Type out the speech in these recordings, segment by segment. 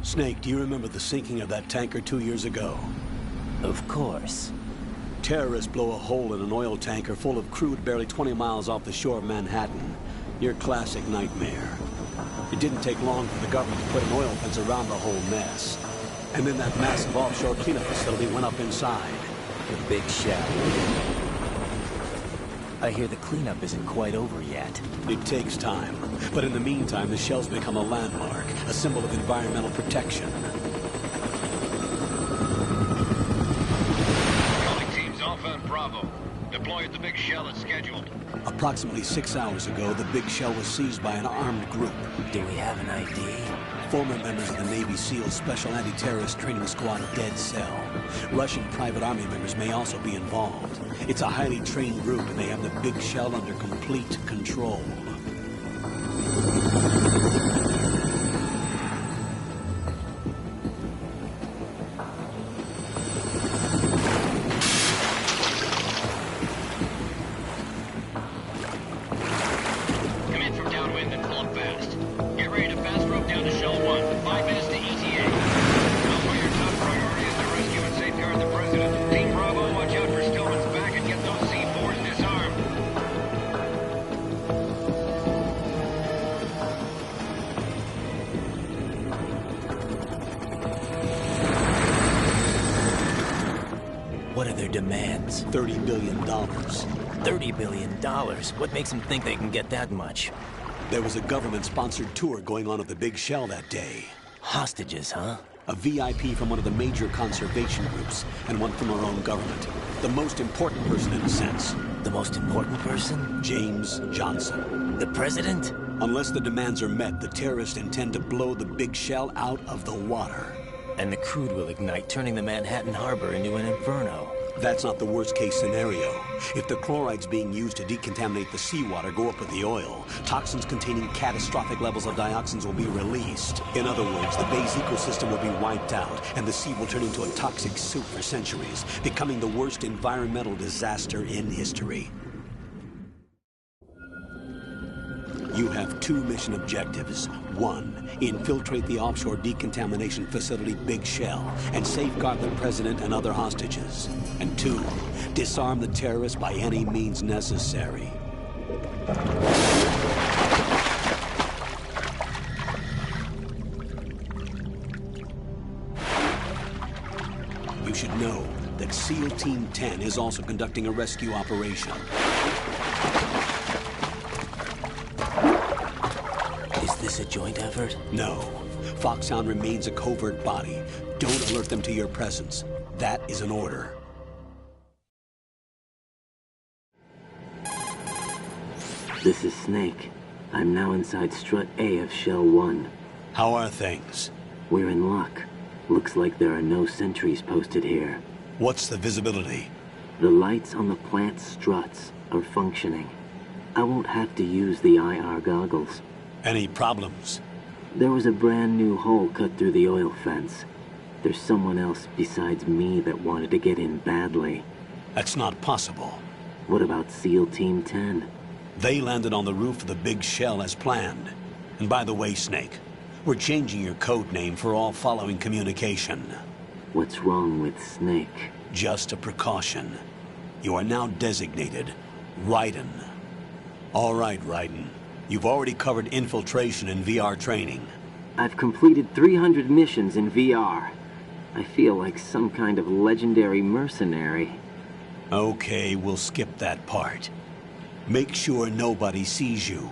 Snake, do you remember the sinking of that tanker 2 years ago? Of course. Terrorists blow a hole in an oil tanker full of crude barely 20 miles off the shore of Manhattan. Your classic nightmare. It didn't take long for the government to put an oil fence around the whole mess. And then that massive offshore cleanup facility went up inside. The big shell. I hear the cleanup isn't quite over yet. It takes time. But in the meantime, the shell's become a landmark, a symbol of environmental protection. Calling teams Alpha and Bravo. Deploy at the big shell as scheduled. Approximately 6 hours ago, the big shell was seized by an armed group. Do we have an ID? Former members of the Navy SEAL Special Anti-Terrorist Training Squad Dead Cell. Russian private army members may also be involved. It's a highly trained group, and they have the big shell under complete control. Come in from downwind and pull up fast. Get ready to fast rope down to Shell 1. 5 minutes to ETA. Alpha, your top priority is to rescue and safeguard the President. Team Bravo, watch out for Stillman's back and get those C4s disarmed. What are their demands? $30 billion. $30 billion? What makes them think they can get that much? There was a government-sponsored tour going on at the big shell that day. Hostages, huh? A VIP from one of the major conservation groups, and one from our own government. The most important person in a sense. The most important person? James Johnson. The president? Unless the demands are met, the terrorists intend to blow the big shell out of the water. And the crude will ignite, turning the Manhattan Harbor into an inferno. That's not the worst-case scenario. If the chlorides being used to decontaminate the seawater go up with the oil, toxins containing catastrophic levels of dioxins will be released. In other words, the bay's ecosystem will be wiped out, and the sea will turn into a toxic soup for centuries, becoming the worst environmental disaster in history. You have 2 mission objectives. 1, infiltrate the offshore decontamination facility Big Shell and safeguard the president and other hostages. And 2, disarm the terrorists by any means necessary. You should know that SEAL Team 10 is also conducting a rescue operation. Is this a joint effort? No. Foxhound remains a covert body. Don't alert them to your presence. That is an order. This is Snake. I'm now inside Strut A of Shell 1. How are things? We're in luck. Looks like there are no sentries posted here. What's the visibility? The lights on the plant struts are functioning. I won't have to use the IR goggles. Any problems? There was a brand new hole cut through the oil fence. There's someone else besides me that wanted to get in badly. That's not possible. What about SEAL Team 10? They landed on the roof of the Big Shell as planned. And by the way, Snake, we're changing your code name for all following communication. What's wrong with Snake? Just a precaution. You are now designated Raiden. All right, Raiden. You've already covered infiltration and VR training. I've completed 300 missions in VR. I feel like some kind of legendary mercenary. Okay, we'll skip that part. Make sure nobody sees you.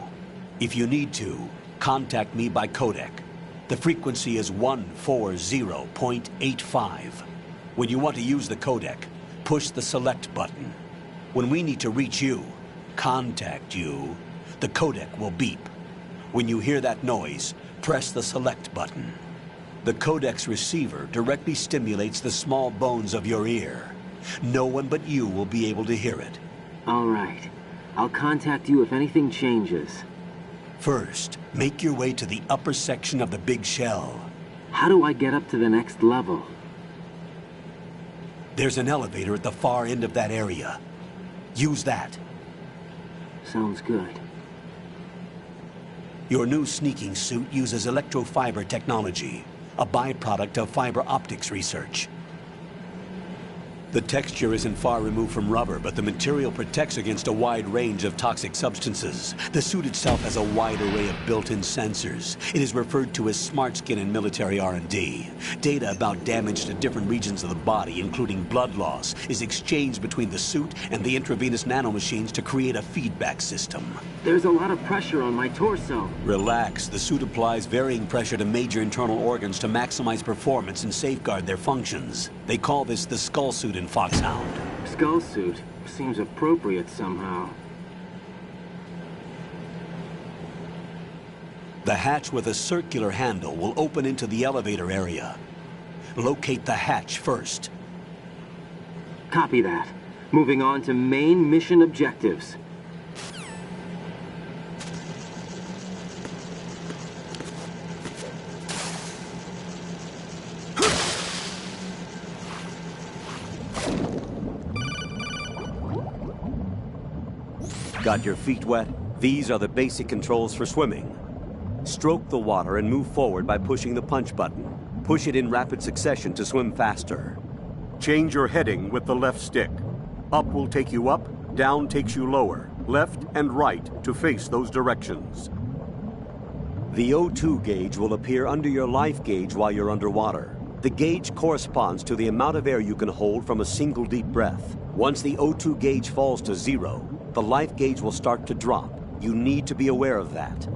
If you need to, contact me by codec. The frequency is 140.85. When you want to use the codec, push the select button. When we need to reach you, contact you, the codec will beep. When you hear that noise, press the select button. The codec's receiver directly stimulates the small bones of your ear. No one but you will be able to hear it. All right. I'll contact you if anything changes. First, make your way to the upper section of the big shell. How do I get up to the next level? There's an elevator at the far end of that area. Use that. Sounds good. Your new sneaking suit uses electrofiber technology, a byproduct of fiber optics research. The texture isn't far removed from rubber, but the material protects against a wide range of toxic substances. The suit itself has a wide array of built-in sensors. It is referred to as smart skin in military R&D. Data about damage to different regions of the body, including blood loss, is exchanged between the suit and the intravenous nanomachines to create a feedback system. There's a lot of pressure on my torso. Relax. The suit applies varying pressure to major internal organs to maximize performance and safeguard their functions. They call this the skull suit in Foxhound. Skull suit seems appropriate somehow. The hatch with a circular handle will open into the elevator area. Locate the hatch first. Copy that. Moving on to main mission objectives. Got your feet wet? These are the basic controls for swimming. Stroke the water and move forward by pushing the punch button. Push it in rapid succession to swim faster. Change your heading with the left stick. Up will take you up, down takes you lower, left and right to face those directions. The O2 gauge will appear under your life gauge while you're underwater. The gauge corresponds to the amount of air you can hold from a single deep breath. Once the O2 gauge falls to 0, the life gauge will start to drop. You need to be aware of that.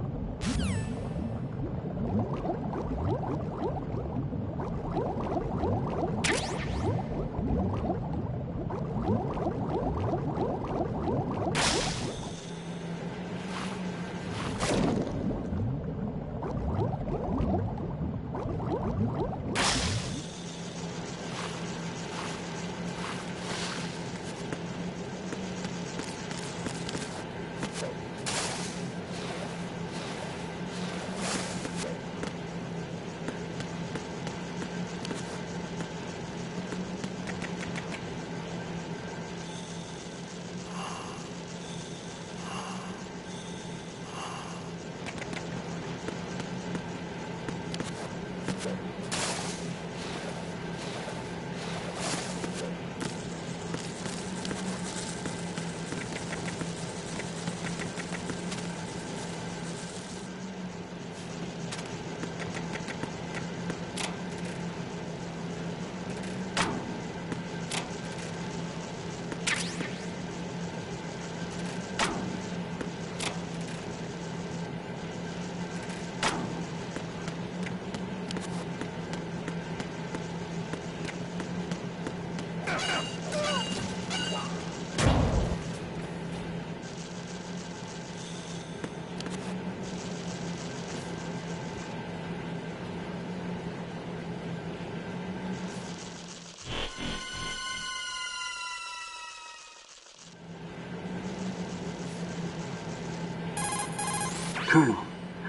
Colonel,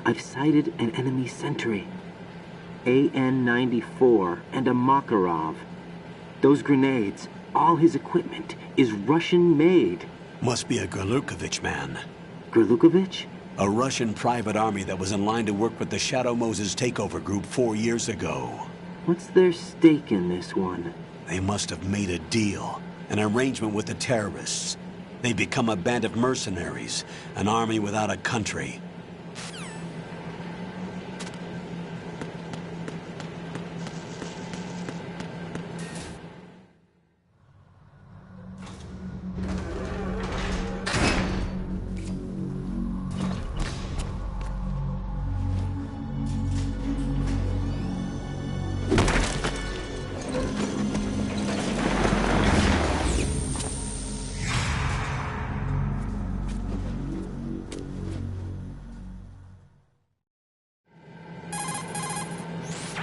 I've sighted an enemy sentry. AN-94 and a Makarov. Those grenades, all his equipment, is Russian-made. Must be a Gorlukovich man. Gorlukovich? A Russian private army that was in line to work with the Shadow Moses takeover group 4 years ago. What's their stake in this one? They must have made a deal, an arrangement with the terrorists. They become a band of mercenaries, an army without a country.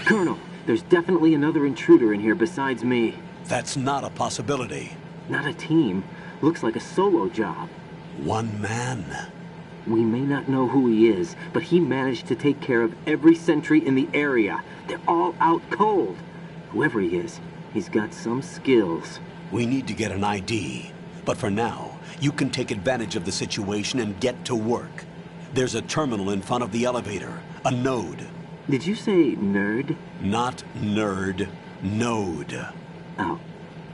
Colonel, there's definitely another intruder in here besides me. That's not a possibility. Not a team. Looks like a solo job. One man. We may not know who he is, but he managed to take care of every sentry in the area. They're all out cold. Whoever he is, he's got some skills. We need to get an ID. But for now, you can take advantage of the situation and get to work. There's a terminal in front of the elevator. A node. Did you say nerd? Not nerd. Node. Oh.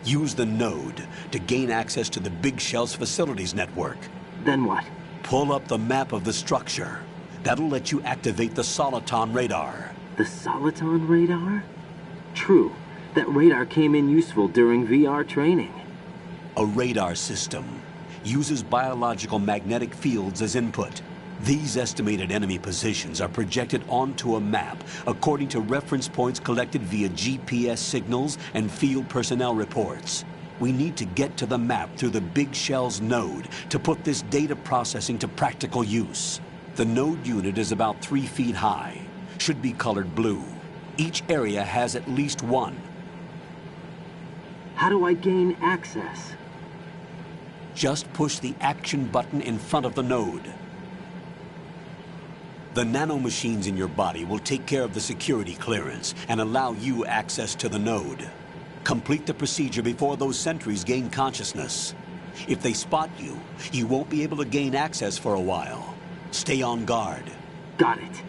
Use the node to gain access to the Big Shell's facilities network. Then what? Pull up the map of the structure. That'll let you activate the Soliton radar. The Soliton radar? True. That radar came in useful during VR training. A radar system uses biological magnetic fields as input. These estimated enemy positions are projected onto a map according to reference points collected via GPS signals and field personnel reports. We need to get to the map through the Big Shell's node to put this data processing to practical use. The node unit is about 3 feet high, should be colored blue. Each area has at least one. How do I gain access? Just push the action button in front of the node. The nanomachines in your body will take care of the security clearance and allow you access to the node. Complete the procedure before those sentries gain consciousness. If they spot you, you won't be able to gain access for a while. Stay on guard. Got it.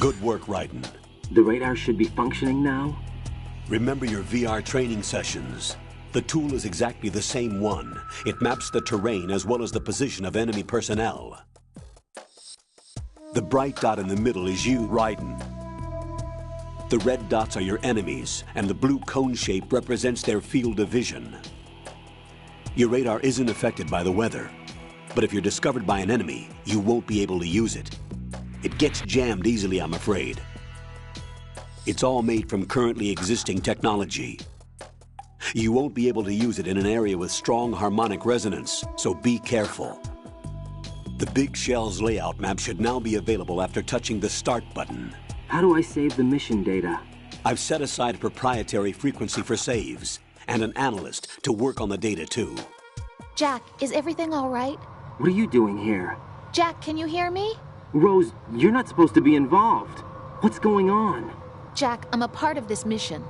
Good work, Raiden. The radar should be functioning now? Remember your VR training sessions. The tool is exactly the same one. It maps the terrain as well as the position of enemy personnel. The bright dot in the middle is you, Raiden. The red dots are your enemies, and the blue cone shape represents their field of vision. Your radar isn't affected by the weather, but if you're discovered by an enemy, you won't be able to use it. It gets jammed easily, I'm afraid. It's all made from currently existing technology. You won't be able to use it in an area with strong harmonic resonance, so be careful. The Big Shell's layout map should now be available after touching the Start button. How do I save the mission data? I've set aside a proprietary frequency for saves, and an analyst to work on the data too. Jack, is everything all right? What are you doing here? Jack, can you hear me? Rose, you're not supposed to be involved. What's going on? Jack, I'm a part of this mission.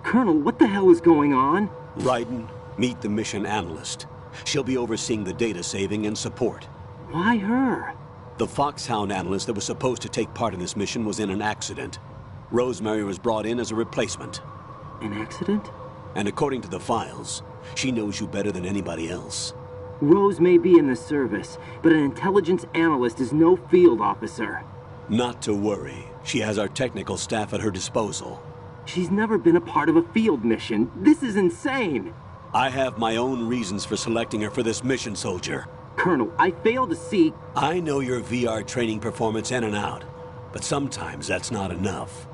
Colonel, what the hell is going on? Raiden, meet the mission analyst. She'll be overseeing the data saving and support. Why her? The Foxhound analyst that was supposed to take part in this mission was in an accident. Rosemary was brought in as a replacement. An accident? And according to the files, she knows you better than anybody else. Rose may be in the service, but an intelligence analyst is no field officer. Not to worry. She has our technical staff at her disposal. She's never been a part of a field mission. This is insane. I have my own reasons for selecting her for this mission, soldier. Colonel, I fail to see... I know your VR training performance in and out, but sometimes that's not enough.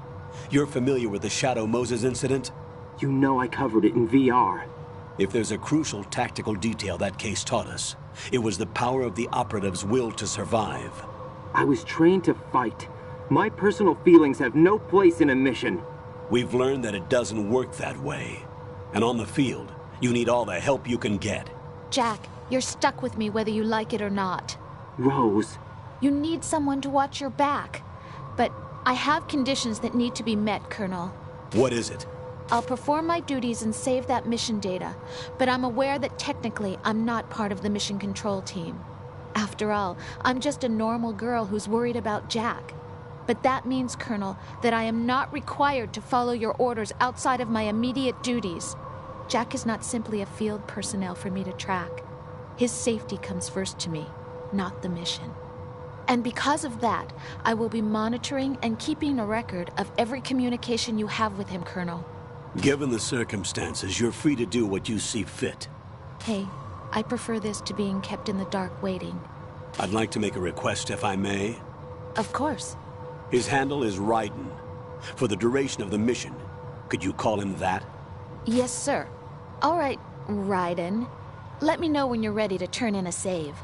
You're familiar with the Shadow Moses incident? You know I covered it in VR. If there's a crucial tactical detail that case taught us, it was the power of the operative's will to survive. I was trained to fight. My personal feelings have no place in a mission. We've learned that it doesn't work that way. And on the field, you need all the help you can get. Jack, you're stuck with me whether you like it or not. Rose. You need someone to watch your back. But I have conditions that need to be met, Colonel. What is it? I'll perform my duties and save that mission data, but I'm aware that technically I'm not part of the mission control team. After all, I'm just a normal girl who's worried about Jack. But that means, Colonel, that I am not required to follow your orders outside of my immediate duties. Jack is not simply a field personnel for me to track. His safety comes first to me, not the mission. And because of that, I will be monitoring and keeping a record of every communication you have with him, Colonel. Given the circumstances, you're free to do what you see fit. Hey, I prefer this to being kept in the dark waiting. I'd like to make a request, if I may. Of course. His handle is Raiden. For the duration of the mission, could you call him that? Yes, sir. All right, Raiden. Let me know when you're ready to turn in a save.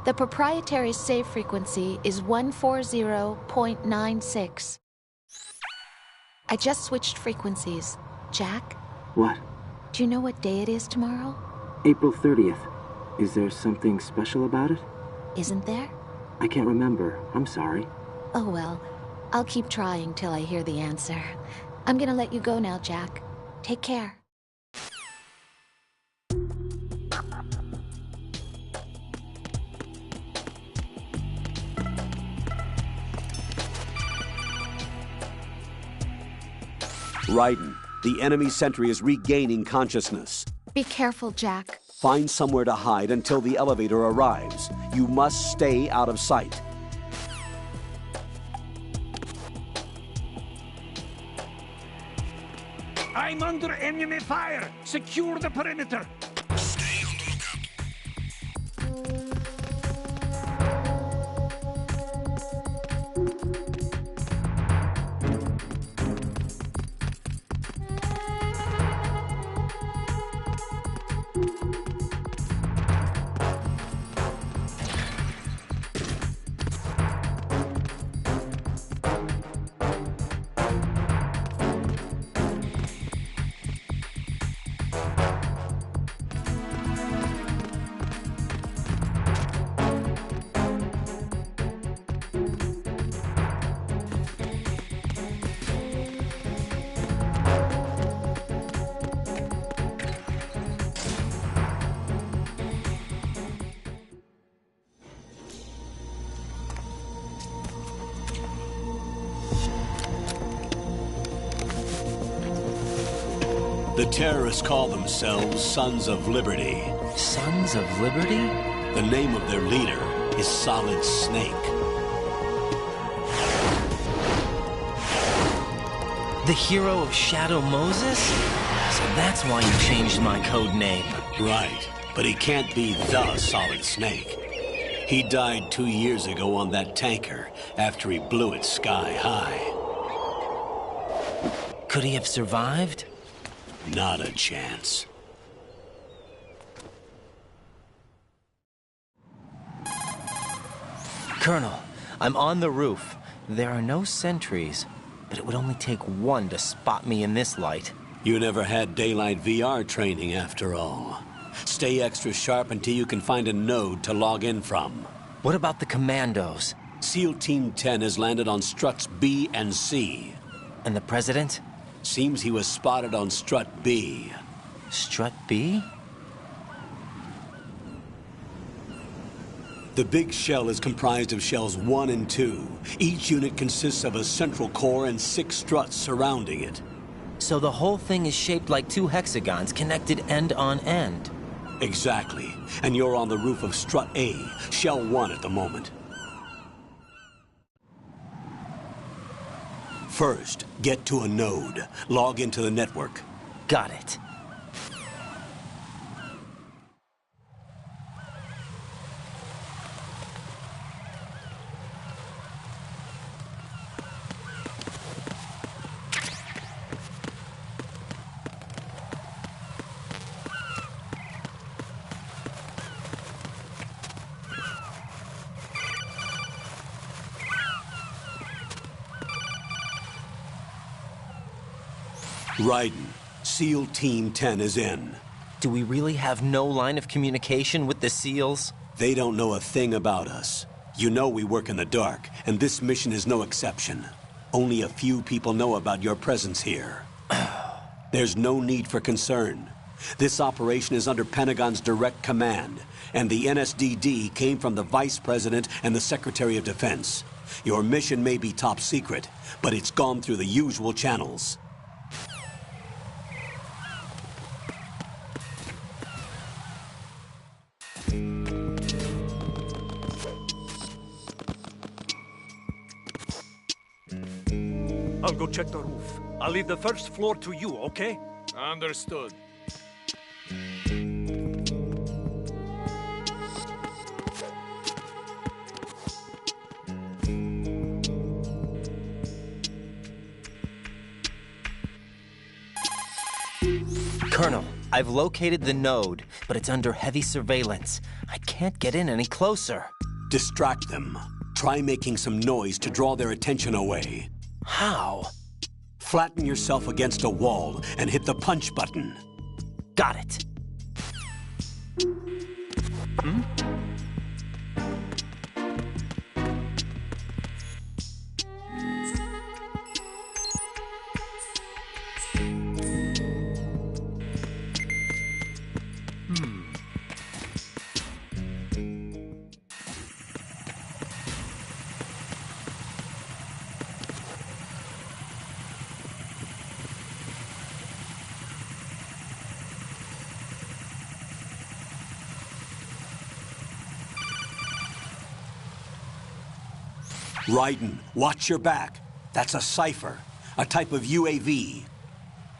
The proprietary save frequency is 140.96. I just switched frequencies. Jack? What? Do you know what day it is tomorrow? April 30th. Is there something special about it? Isn't there? I can't remember. I'm sorry. Oh well, I'll keep trying till I hear the answer. I'm gonna let you go now, Jack. Take care. Raiden, the enemy sentry is regaining consciousness. Be careful, Jack. Find somewhere to hide until the elevator arrives. You must stay out of sight. I'm under enemy fire! Secure the perimeter! Stay on the lookout. The terrorists call themselves Sons of Liberty. Sons of Liberty? The name of their leader is Solid Snake. The hero of Shadow Moses? So that's why you changed my code name. Right, but he can't be the Solid Snake. He died 2 years ago on that tanker after he blew it sky high. Could he have survived? Not a chance. Colonel, I'm on the roof. There are no sentries, but it would only take one to spot me in this light. You never had daylight VR training after all. Stay extra sharp until you can find a node to log in from. What about the commandos? SEAL Team 10 has landed on struts B and C. And the president? Seems he was spotted on strut B. Strut B? The big shell is comprised of shells 1 and 2. Each unit consists of a central core and 6 struts surrounding it. So the whole thing is shaped like 2 hexagons connected end on end. Exactly. And you're on the roof of strut A, shell 1 at the moment. First, get to a node. Log into the network. Got it. Raiden, SEAL Team 10 is in. Do we really have no line of communication with the SEALs? They don't know a thing about us. You know we work in the dark, and this mission is no exception. Only a few people know about your presence here. There's no need for concern. This operation is under Pentagon's direct command, and the NSDD came from the Vice President and the Secretary of Defense. Your mission may be top secret, but it's gone through the usual channels. I'll go check the roof. I'll leave the first floor to you, okay? Understood. Colonel, I've located the node, but it's under heavy surveillance. I can't get in any closer. Distract them. Try making some noise to draw their attention away. How? Flatten yourself against a wall and hit the punch button. Got it. Raiden, watch your back. That's a cipher, a type of UAV.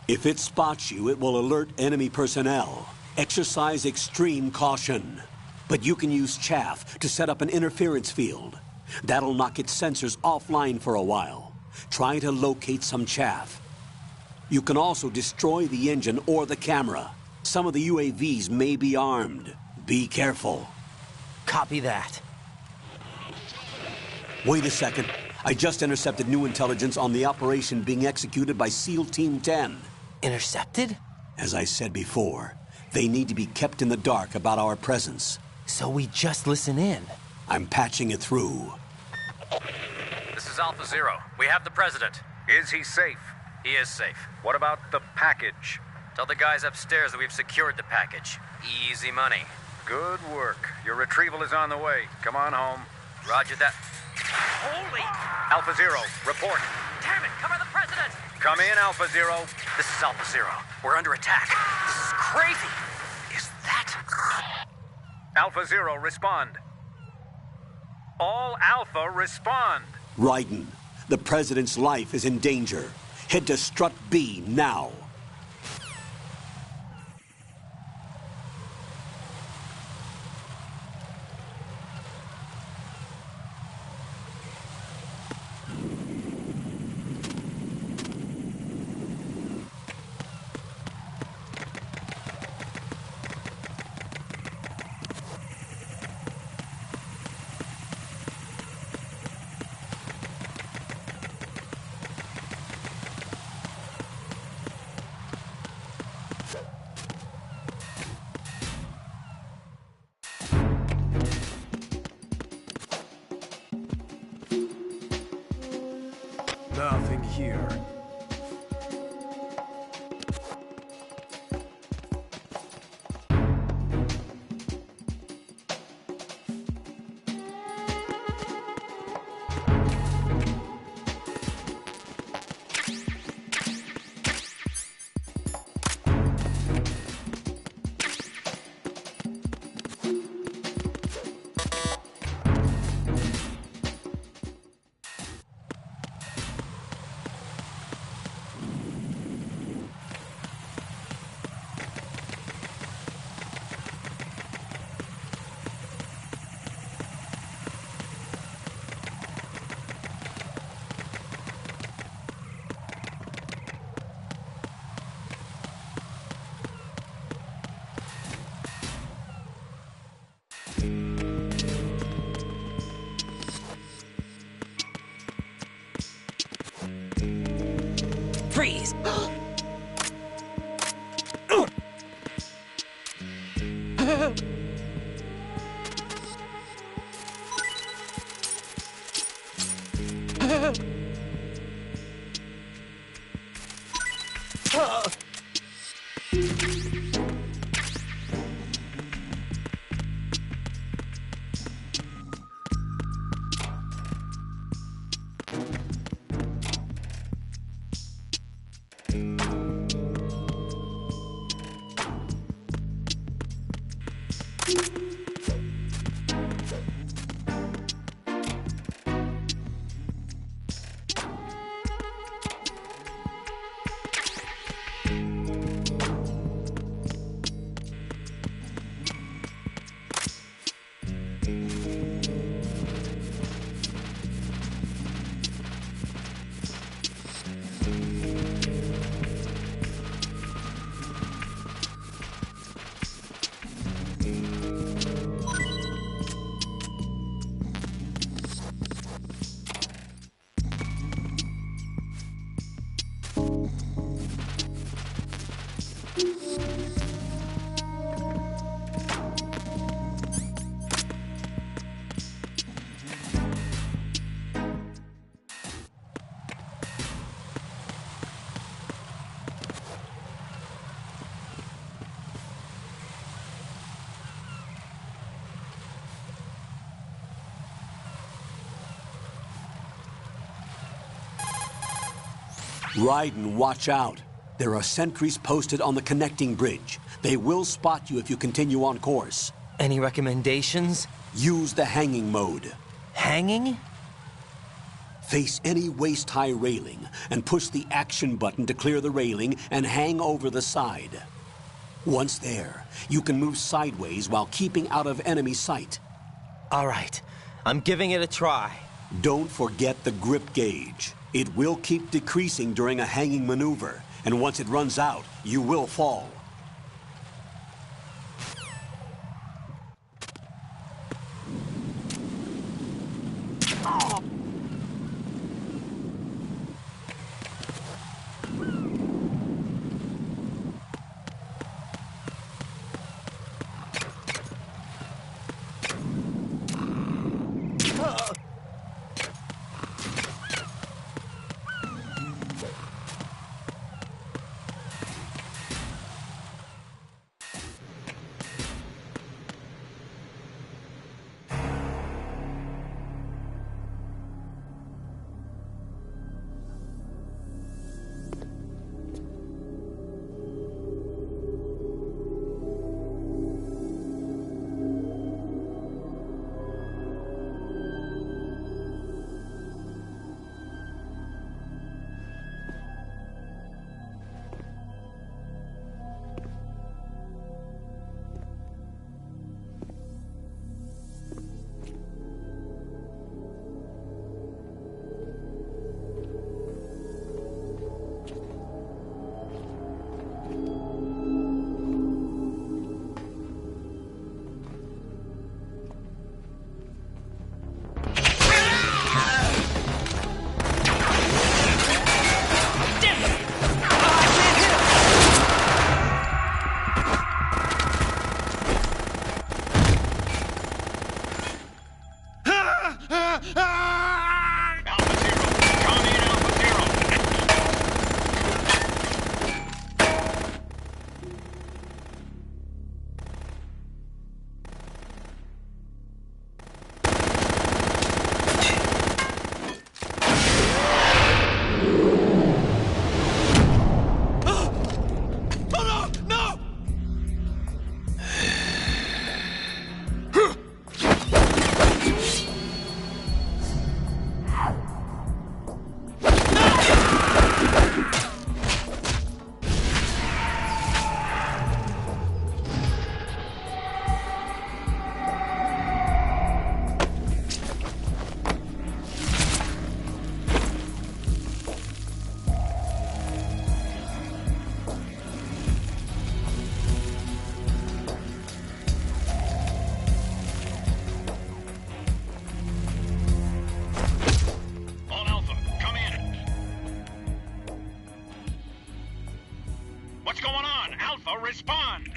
If it spots you, it will alert enemy personnel. Exercise extreme caution. But you can use chaff to set up an interference field. That'll knock its sensors offline for a while. Try to locate some chaff. You can also destroy the engine or the camera. Some of the UAVs may be armed. Be careful. Copy that. Wait a second. I just intercepted new intelligence on the operation being executed by SEAL Team 10. Intercepted? As I said before, they need to be kept in the dark about our presence. So we just listen in. I'm patching it through. This is Alpha Zero. We have the president. Is he safe? He is safe. What about the package? Tell the guys upstairs that we've secured the package. Easy money. Good work. Your retrieval is on the way. Come on home. Roger that. Holy! Alpha Zero, report. Damn it! Cover the president! Come in, Alpha Zero. This is Alpha Zero. We're under attack. This is crazy. Is that... Alpha Zero, respond. All Alpha, respond. Raiden, the president's life is in danger. Head to Strut B now. Nothing here. Freeze! Raiden, watch out. There are sentries posted on the connecting bridge. They will spot you if you continue on course. Any recommendations? Use the hanging mode. Hanging? Face any waist-high railing and push the action button to clear the railing and hang over the side. Once there, you can move sideways while keeping out of enemy sight. All right, I'm giving it a try. Don't forget the grip gauge. It will keep decreasing during a hanging maneuver, and once it runs out, you will fall. Respond!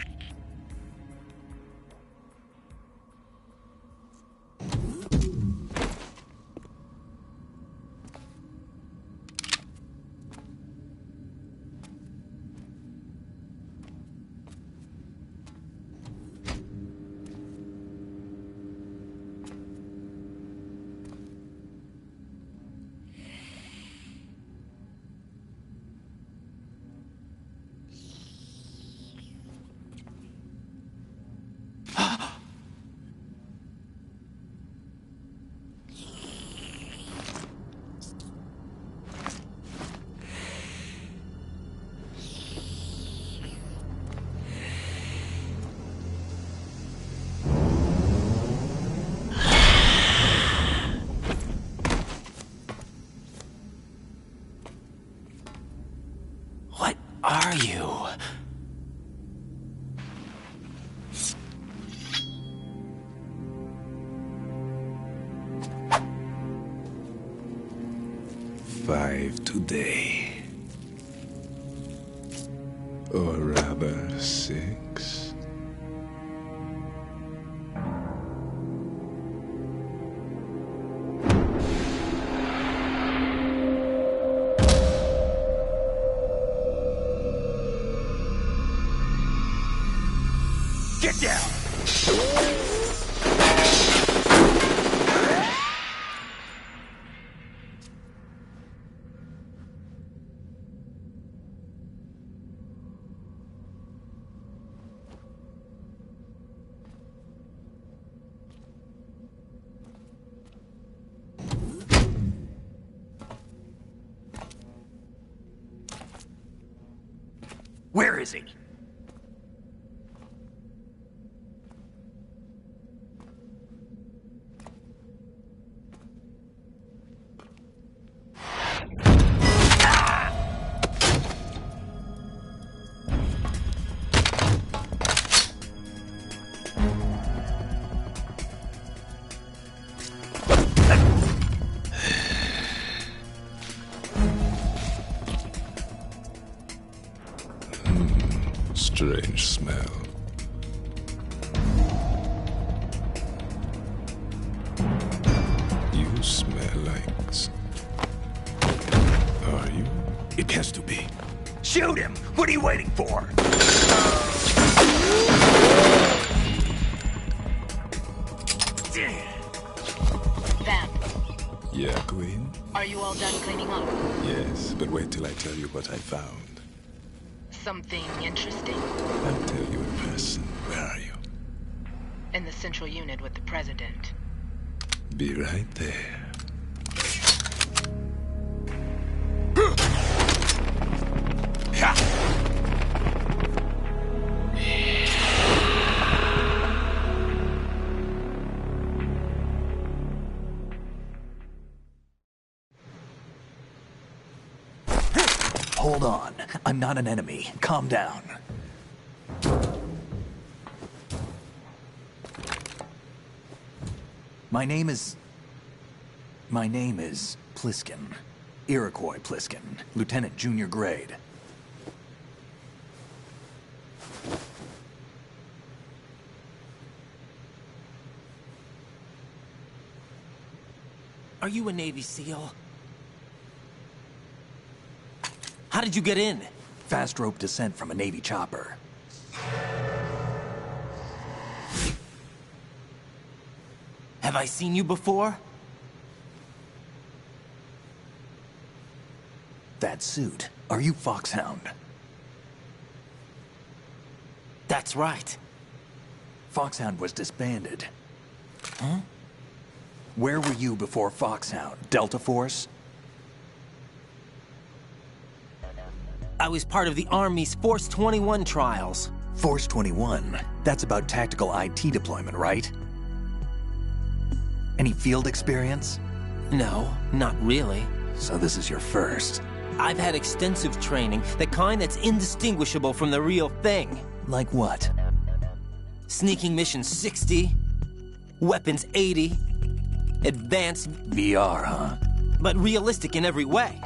What are you? Five today. Or rather, 6. Get down! Where is he? Strange smell. You smell like... Are you? It has to be. Shoot him! What are you waiting for? Vamp, Yeah, Queen? are you all done cleaning up? Yes, but wait till I tell you what I found. Something interesting? I'll tell you in person. Where are you? In the central unit with the president. Be right there. Hold on. I'm not an enemy. Calm down. My name is Pliskin. Iroquois Pliskin. Lieutenant Junior Grade. Are you a Navy SEAL? How did you get in? Fast rope descent from a Navy chopper. Have I seen you before? That suit. Are you Foxhound? That's right. Foxhound was disbanded. Huh? Where were you before Foxhound? Delta Force? I was part of the Army's Force 21 trials. Force 21? That's about tactical IT deployment, right? Any field experience? No, not really. So this is your first. I've had extensive training, the kind that's indistinguishable from the real thing. Like what? Sneaking mission 60, weapons 80, advanced... VR, huh? But realistic in every way.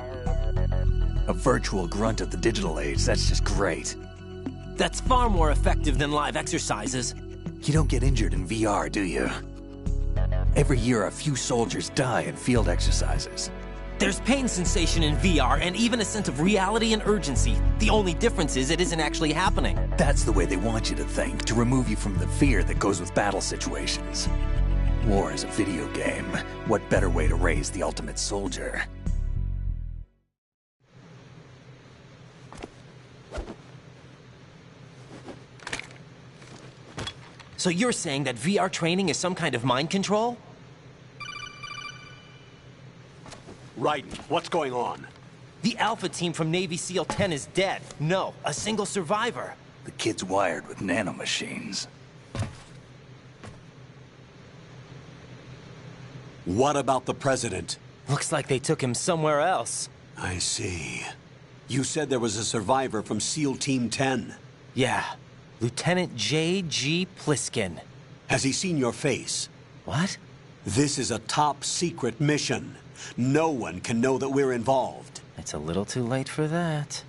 A virtual grunt of the digital age, that's just great. That's far more effective than live exercises. You don't get injured in VR, do you? Every year, a few soldiers die in field exercises. There's pain sensation in VR and even a sense of reality and urgency. The only difference is it isn't actually happening. That's the way they want you to think, to remove you from the fear that goes with battle situations. War is a video game. What better way to raise the ultimate soldier? So you're saying that VR training is some kind of mind control? Raiden, what's going on? The Alpha team from Navy SEAL 10 is dead. No, a single survivor. The kid's wired with nanomachines. What about the president? Looks like they took him somewhere else. I see. You said there was a survivor from SEAL Team 10. Yeah. Lieutenant J.G. Pliskin. Has he seen your face? What? This is a top secret mission. No one can know that we're involved. It's a little too late for that.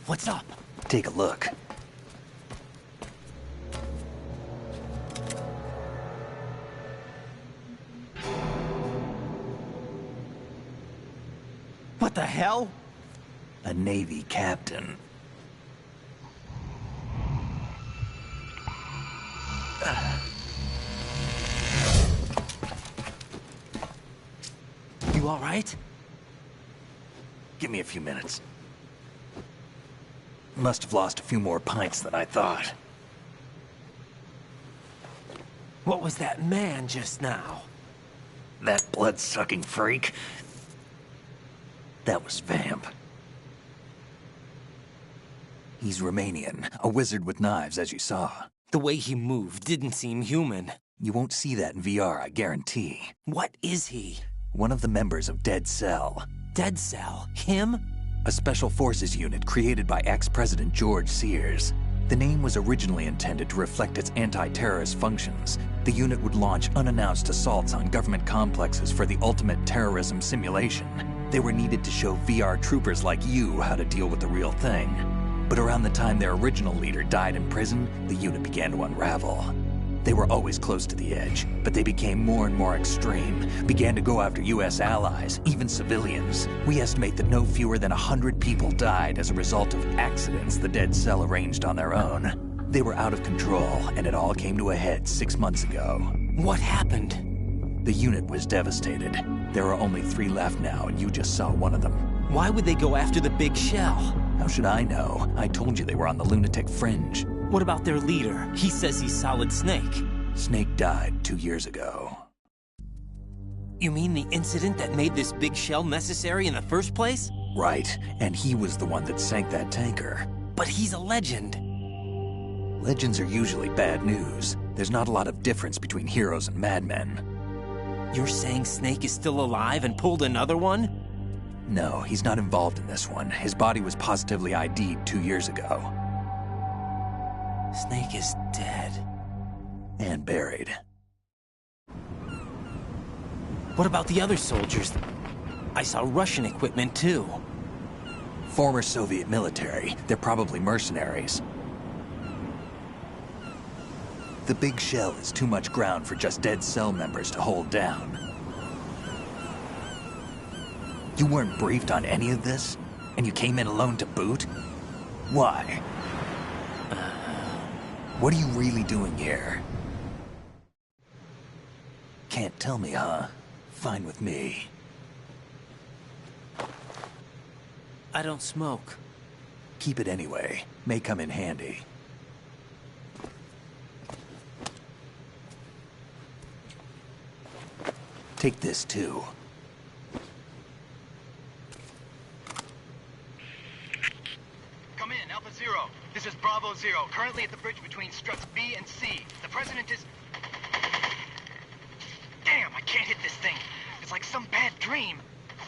What's up? Take a look. What the hell? A Navy captain. You all right? Give me a few minutes. Must have lost a few more pints than I thought. What was that man just now? That blood-sucking freak? That was Vamp. He's Romanian, a wizard with knives, as you saw. The way he moved didn't seem human. You won't see that in VR, I guarantee. What is he? One of the members of Dead Cell. Dead Cell? Him? A special forces unit created by ex-President George Sears. The name was originally intended to reflect its anti-terrorist functions. The unit would launch unannounced assaults on government complexes for the ultimate terrorism simulation. They were needed to show VR troopers like you how to deal with the real thing. But around the time their original leader died in prison, the unit began to unravel. They were always close to the edge, but they became more and more extreme, began to go after U.S. allies, even civilians. We estimate that no fewer than 100 people died as a result of accidents the Dead Cell arranged on their own. They were out of control, and it all came to a head 6 months ago. What happened? The unit was devastated. There are only 3 left now, and you just saw one of them. Why would they go after the big shell? How should I know? I told you they were on the lunatic fringe. What about their leader? He says he's Solid Snake. Snake died 2 years ago. You mean the incident that made this big shell necessary in the first place? Right, and he was the one that sank that tanker. But he's a legend. Legends are usually bad news. There's not a lot of difference between heroes and madmen. You're saying Snake is still alive and pulled another one? No, he's not involved in this one. His body was positively ID'd 2 years ago. Snake is dead. And buried. What about the other soldiers? I saw Russian equipment too. Former Soviet military. They're probably mercenaries. The big shell is too much ground for just Dead Cell members to hold down. You weren't briefed on any of this? And you came in alone to boot? Why? What are you really doing here? Can't tell me, huh? Fine with me. I don't smoke. Keep it anyway. May come in handy. Take this too. Come in, Alpha Zero. This is Bravo Zero, currently at the bridge between struts B and C. The President is... Damn, I can't hit this thing. It's like some bad dream.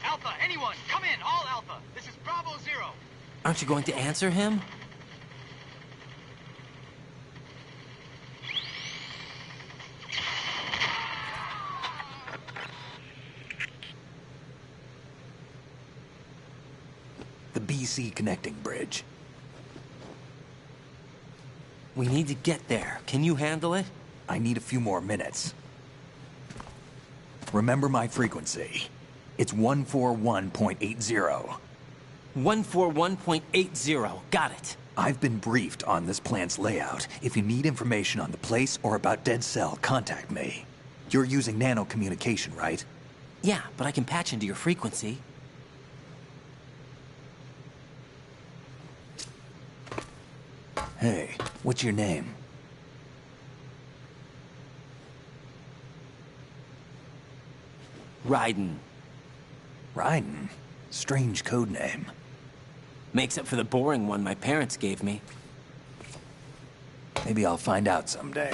Alpha, anyone, come in, all Alpha. This is Bravo Zero. Aren't you going to answer him? The BC connecting bridge. We need to get there. Can you handle it? I need a few more minutes. Remember my frequency. It's 141.80. 141.80. Got it. I've been briefed on this plant's layout. If you need information on the place or about Dead Cell, contact me. You're using nano communication, right? Yeah, but I can patch into your frequency. Hey, what's your name? Raiden. Raiden? Strange code name. Makes up for the boring one my parents gave me. Maybe I'll find out someday.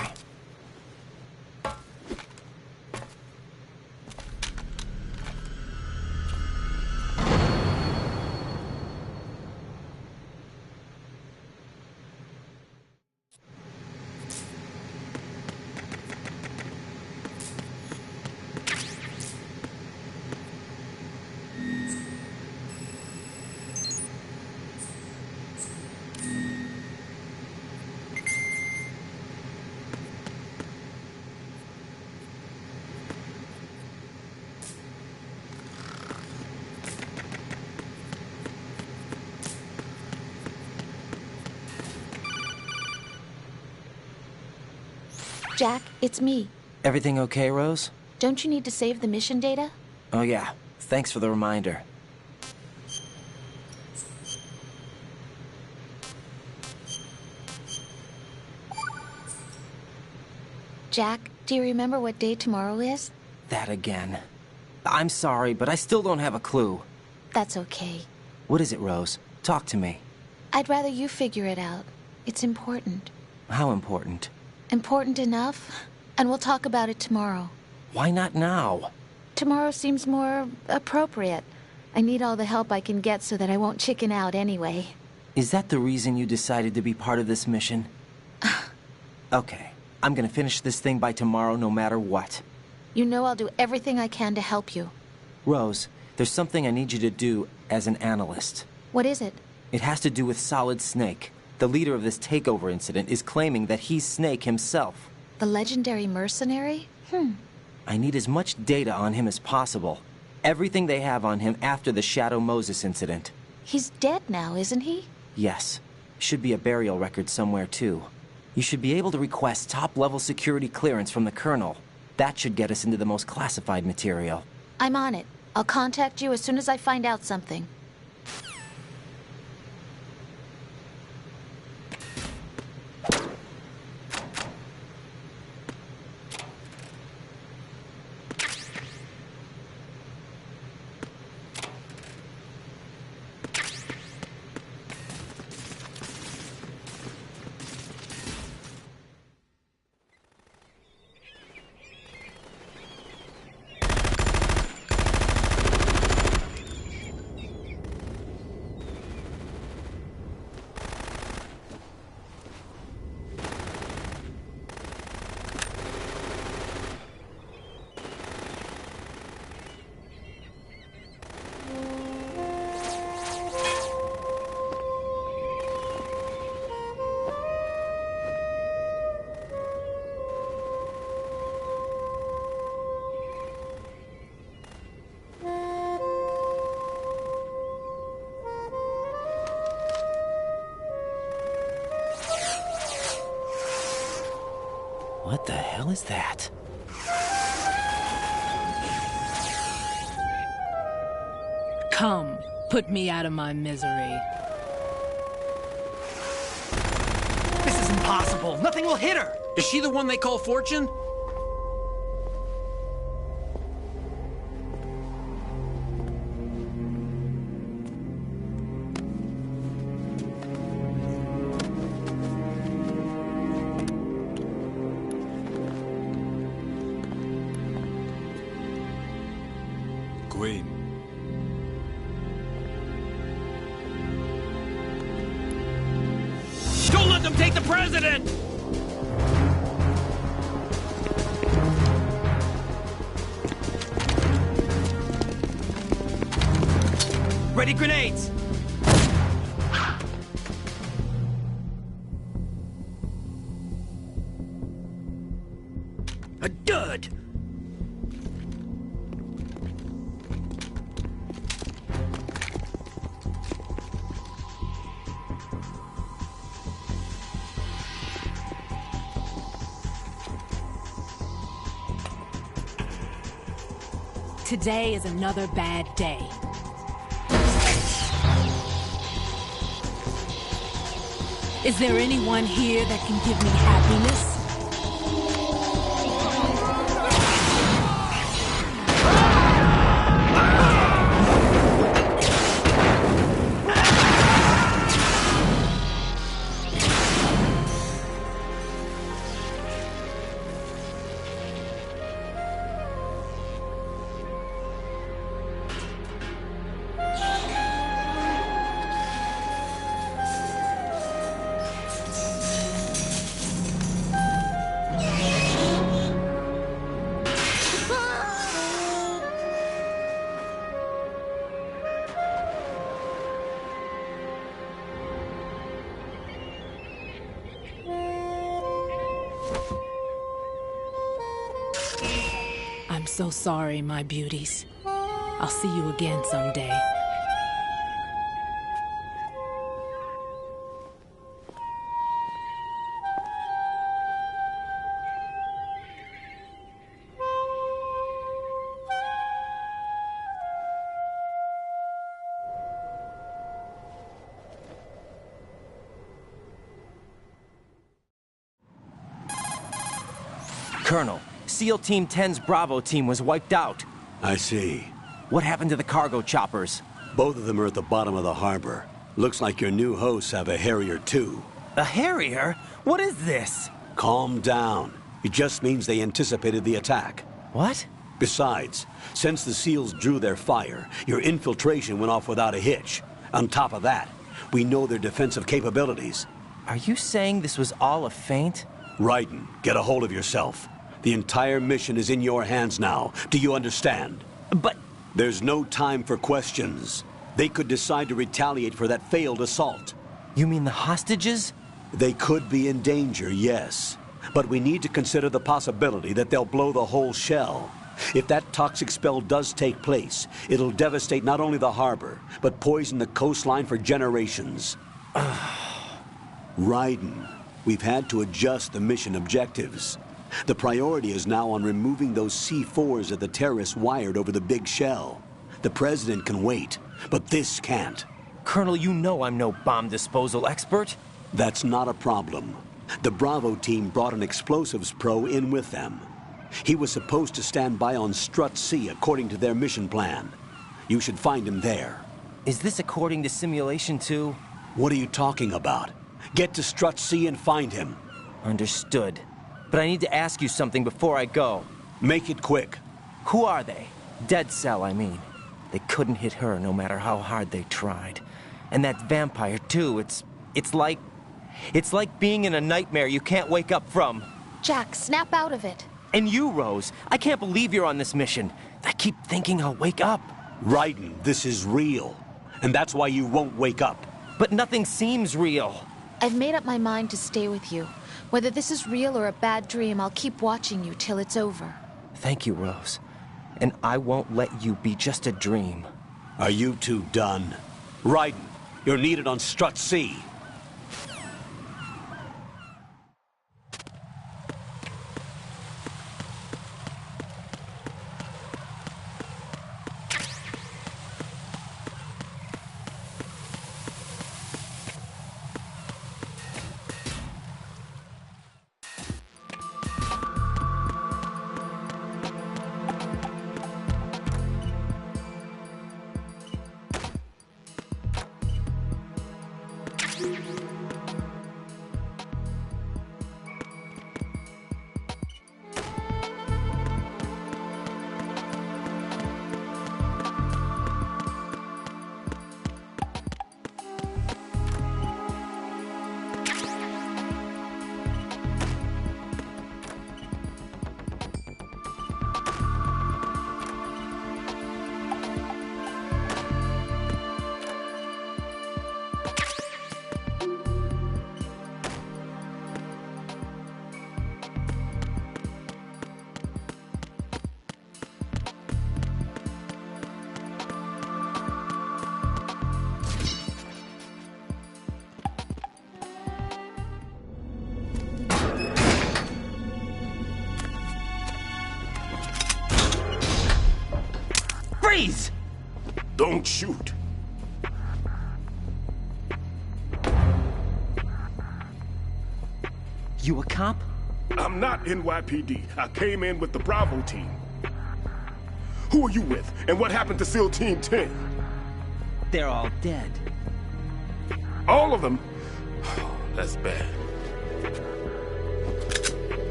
Jack, it's me. Everything okay, Rose? Don't you need to save the mission data? Oh yeah. Thanks for the reminder. Jack, do you remember what day tomorrow is? That again. I'm sorry, but I still don't have a clue. That's okay. What is it, Rose? Talk to me. I'd rather you figure it out. It's important. How important? Important enough? And we'll talk about it tomorrow. Why not now? Tomorrow seems more appropriate. I need all the help I can get so that I won't chicken out anyway. Is that the reason you decided to be part of this mission? Okay. I'm gonna finish this thing by tomorrow no matter what. You know I'll do everything I can to help you. Rose, there's something I need you to do as an analyst. What is it? It has to do with Solid Snake. The leader of this takeover incident is claiming that he's Snake himself. The legendary mercenary? I need as much data on him as possible. Everything they have on him after the Shadow Moses incident. He's dead now, isn't he? Yes. Should be a burial record somewhere, too. You should be able to request top-level security clearance from the Colonel. That should get us into the most classified material. I'm on it. I'll contact you as soon as I find out something. What the hell is that? Come, put me out of my misery. This is impossible. Nothing will hit her. Is she the one they call Fortune? Queen. Don't let them take the president! Ready grenades! A dud! Today is another bad day. Is there anyone here that can give me happiness? I'm so sorry, my beauties. I'll see you again someday. Colonel, SEAL Team 10's Bravo team was wiped out. I see. What happened to the cargo choppers? Both of them are at the bottom of the harbor. Looks like your new hosts have a Harrier too. A Harrier? What is this? Calm down. It just means they anticipated the attack. What? Besides, since the SEALs drew their fire, your infiltration went off without a hitch. On top of that, we know their defensive capabilities. Are you saying this was all a feint? Raiden, get a hold of yourself. The entire mission is in your hands now. Do you understand? But... There's no time for questions. They could decide to retaliate for that failed assault. You mean the hostages? They could be in danger, yes. But we need to consider the possibility that they'll blow the whole shell. If that toxic spell does take place, it'll devastate not only the harbor, but poison the coastline for generations. Raiden, we've had to adjust the mission objectives. The priority is now on removing those C4s that the terrorists wired over the big shell. The President can wait, but this can't. Colonel, you know I'm no bomb disposal expert. That's not a problem. The Bravo team brought an explosives pro in with them. He was supposed to stand by on Strut C according to their mission plan. You should find him there. Is this according to simulation too? What are you talking about? Get to Strut C and find him. Understood. But I need to ask you something before I go. Make it quick. Who are they? Dead Cell, I mean. They couldn't hit her no matter how hard they tried. And that vampire too, it's like being in a nightmare you can't wake up from. Jack, snap out of it. And you, Rose, I can't believe you're on this mission. I keep thinking I'll wake up. Raiden, this is real. And that's why you won't wake up. But nothing seems real. I've made up my mind to stay with you. Whether this is real or a bad dream, I'll keep watching you till it's over. Thank you, Rose. And I won't let you be just a dream. Are you two done? Raiden, you're needed on Strut C. Freeze! Don't shoot. You a cop? I'm not NYPD. I came in with the Bravo team. Who are you with? And what happened to SEAL Team 10? They're all dead. All of them? That's bad.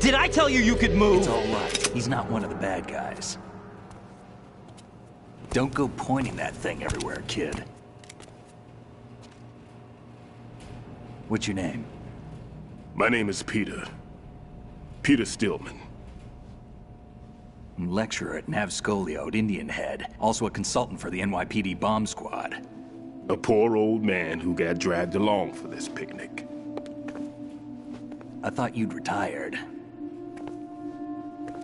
Did I tell you you could move? It's all right. He's not one of the bad guys. Don't go pointing that thing everywhere, kid. What's your name? My name is Peter. Peter Stillman. Lecturer at Nav Scolio at Indian Head. Also a consultant for the NYPD bomb squad. A poor old man who got dragged along for this picnic. I thought you'd retired.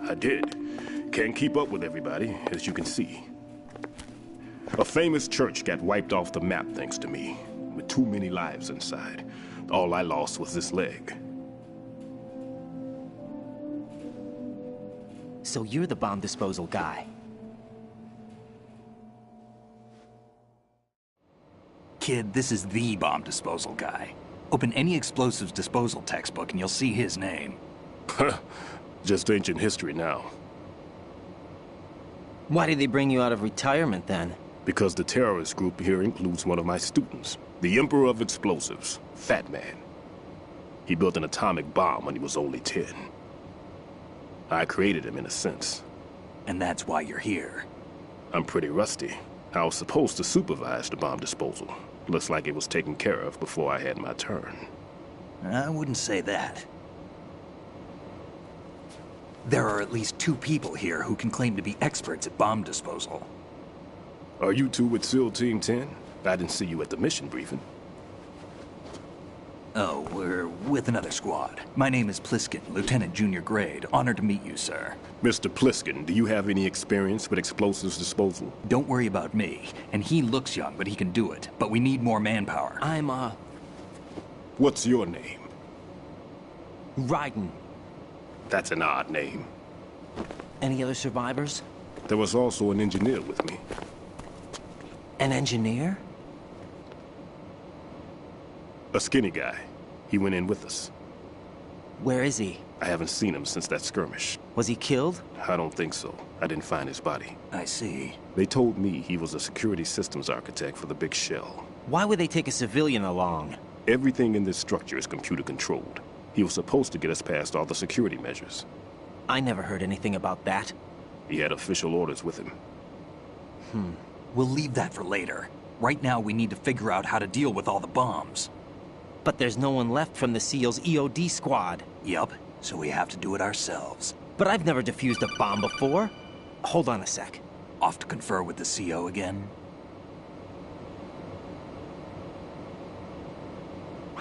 I did. Can't keep up with everybody, as you can see. A famous church got wiped off the map thanks to me, with too many lives inside. All I lost was this leg. So you're the bomb disposal guy. Kid, this is the bomb disposal guy. Open any explosives disposal textbook and you'll see his name. Just ancient history now. Why did they bring you out of retirement then? Because the terrorist group here includes one of my students, the Emperor of Explosives, Fat Man. He built an atomic bomb when he was only 10. I created him in a sense. And that's why you're here. I'm pretty rusty. I was supposed to supervise the bomb disposal. Looks like it was taken care of before I had my turn. I wouldn't say that. There are at least 2 people here who can claim to be experts at bomb disposal. Are you two with SEAL Team 10? I didn't see you at the mission briefing. Oh, we're with another squad. My name is Pliskin, Lieutenant Junior Grade. Honored to meet you, sir. Mr. Pliskin, do you have any experience with explosives disposal? Don't worry about me. And he looks young, but he can do it. But we need more manpower. What's your name? Raiden. That's an odd name. Any other survivors? There was also an engineer with me. An engineer? A skinny guy. He went in with us. Where is he? I haven't seen him since that skirmish. Was he killed? I don't think so. I didn't find his body. I see. They told me he was a security systems architect for the big shell. Why would they take a civilian along? Everything in this structure is computer controlled. He was supposed to get us past all the security measures. I never heard anything about that. He had official orders with him. We'll leave that for later. Right now, we need to figure out how to deal with all the bombs. But there's no one left from the SEAL's EOD squad. Yup, so we have to do it ourselves. But I've never defused a bomb before. Hold on a sec. Off to confer with the CO again?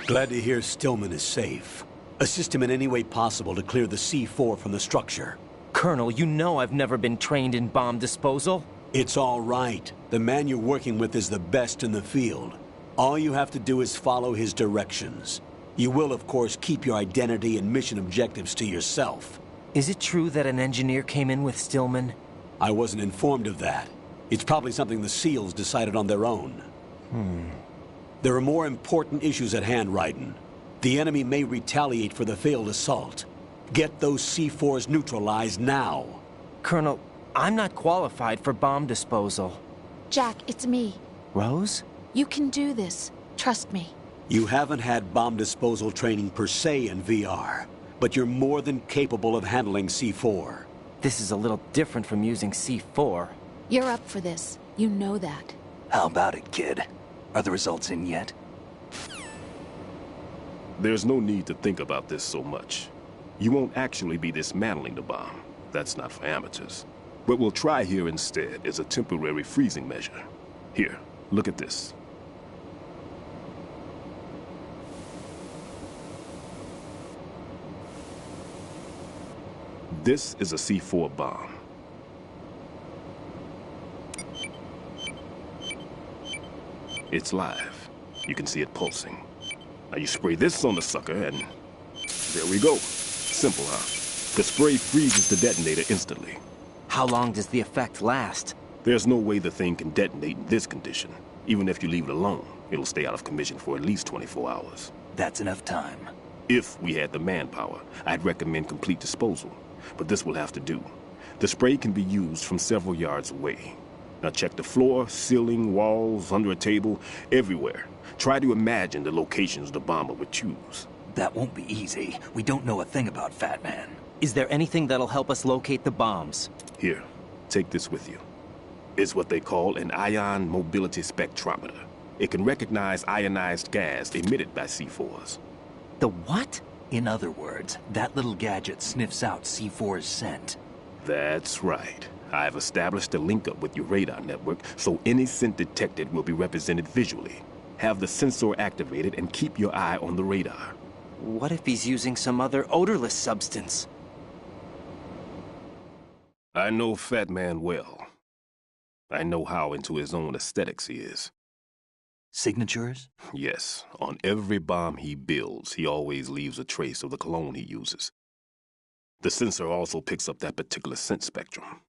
Glad to hear Stillman is safe. Assist him in any way possible to clear the C4 from the structure. Colonel, you know I've never been trained in bomb disposal. It's all right. The man you're working with is the best in the field. All you have to do is follow his directions. You will, of course, keep your identity and mission objectives to yourself. Is it true that an engineer came in with Stillman? I wasn't informed of that. It's probably something the SEALs decided on their own. There are more important issues at hand, Raiden. The enemy may retaliate for the failed assault. Get those C4s neutralized now. Colonel, I'm not qualified for bomb disposal. Jack, it's me. Rose? You can do this. Trust me. You haven't had bomb disposal training per se in VR, but you're more than capable of handling C4. This is a little different from using C4. You're up for this. You know that. How about it, kid? Are the results in yet? There's no need to think about this so much. You won't actually be dismantling the bomb. That's not for amateurs. What we'll try here instead is a temporary freezing measure. Here, look at this. This is a C4 bomb. It's live. You can see it pulsing. Now you spray this on the sucker and there we go. Simple, huh? The spray freezes the detonator instantly. How long does the effect last? There's no way the thing can detonate in this condition. Even if you leave it alone, it'll stay out of commission for at least 24 hours. That's enough time. If we had the manpower, I'd recommend complete disposal. But this will have to do. The spray can be used from several yards away. Now check the floor, ceiling, walls, under a table, everywhere. Try to imagine the locations the bomber would choose. That won't be easy. We don't know a thing about Fat Man. Is there anything that'll help us locate the bombs? Here, take this with you. It's what they call an ion mobility spectrometer. It can recognize ionized gas emitted by C4s. The what? In other words, that little gadget sniffs out C4's scent. That's right. I've established a link-up with your radar network, so any scent detected will be represented visually. Have the sensor activated and keep your eye on the radar. What if he's using some other odorless substance? I know Fat Man well. I know how into his own aesthetics he is. Signatures? Yes. On every bomb he builds, he always leaves a trace of the cologne he uses. The sensor also picks up that particular scent spectrum.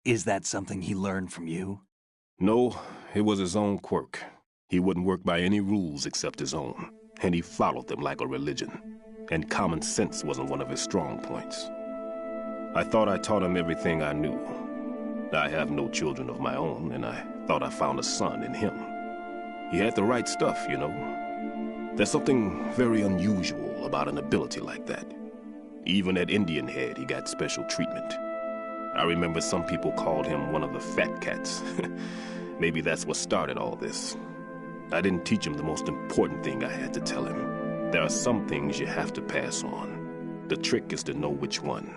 Is that something he learned from you? No, it was his own quirk. He wouldn't work by any rules except his own, and he followed them like a religion. And common sense wasn't one of his strong points. I thought I taught him everything I knew. I have no children of my own, and I thought I found a son in him. He had the right stuff, you know. There's something very unusual about an ability like that. Even at Indian Head, he got special treatment. I remember some people called him one of the fat cats. Maybe that's what started all this. I didn't teach him the most important thing I had to tell him. There are some things you have to pass on. The trick is to know which one.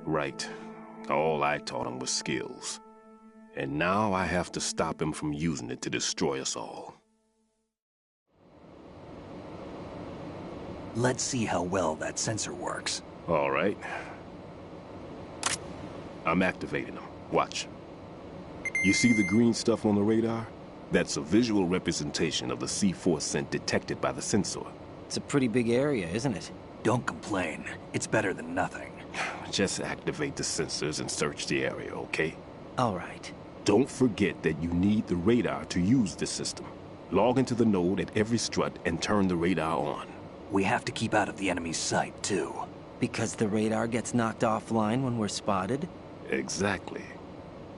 Right. All I taught him was skills. And now I have to stop him from using it to destroy us all. Let's see how well that sensor works. All right. I'm activating them. Watch. You see the green stuff on the radar? That's a visual representation of the C4 scent detected by the sensor. It's a pretty big area, isn't it? Don't complain. It's better than nothing. Just activate the sensors and search the area, okay? All right. Don't forget that you need the radar to use the system. Log into the node at every strut and turn the radar on. We have to keep out of the enemy's sight, too. Because the radar gets knocked offline when we're spotted? Exactly.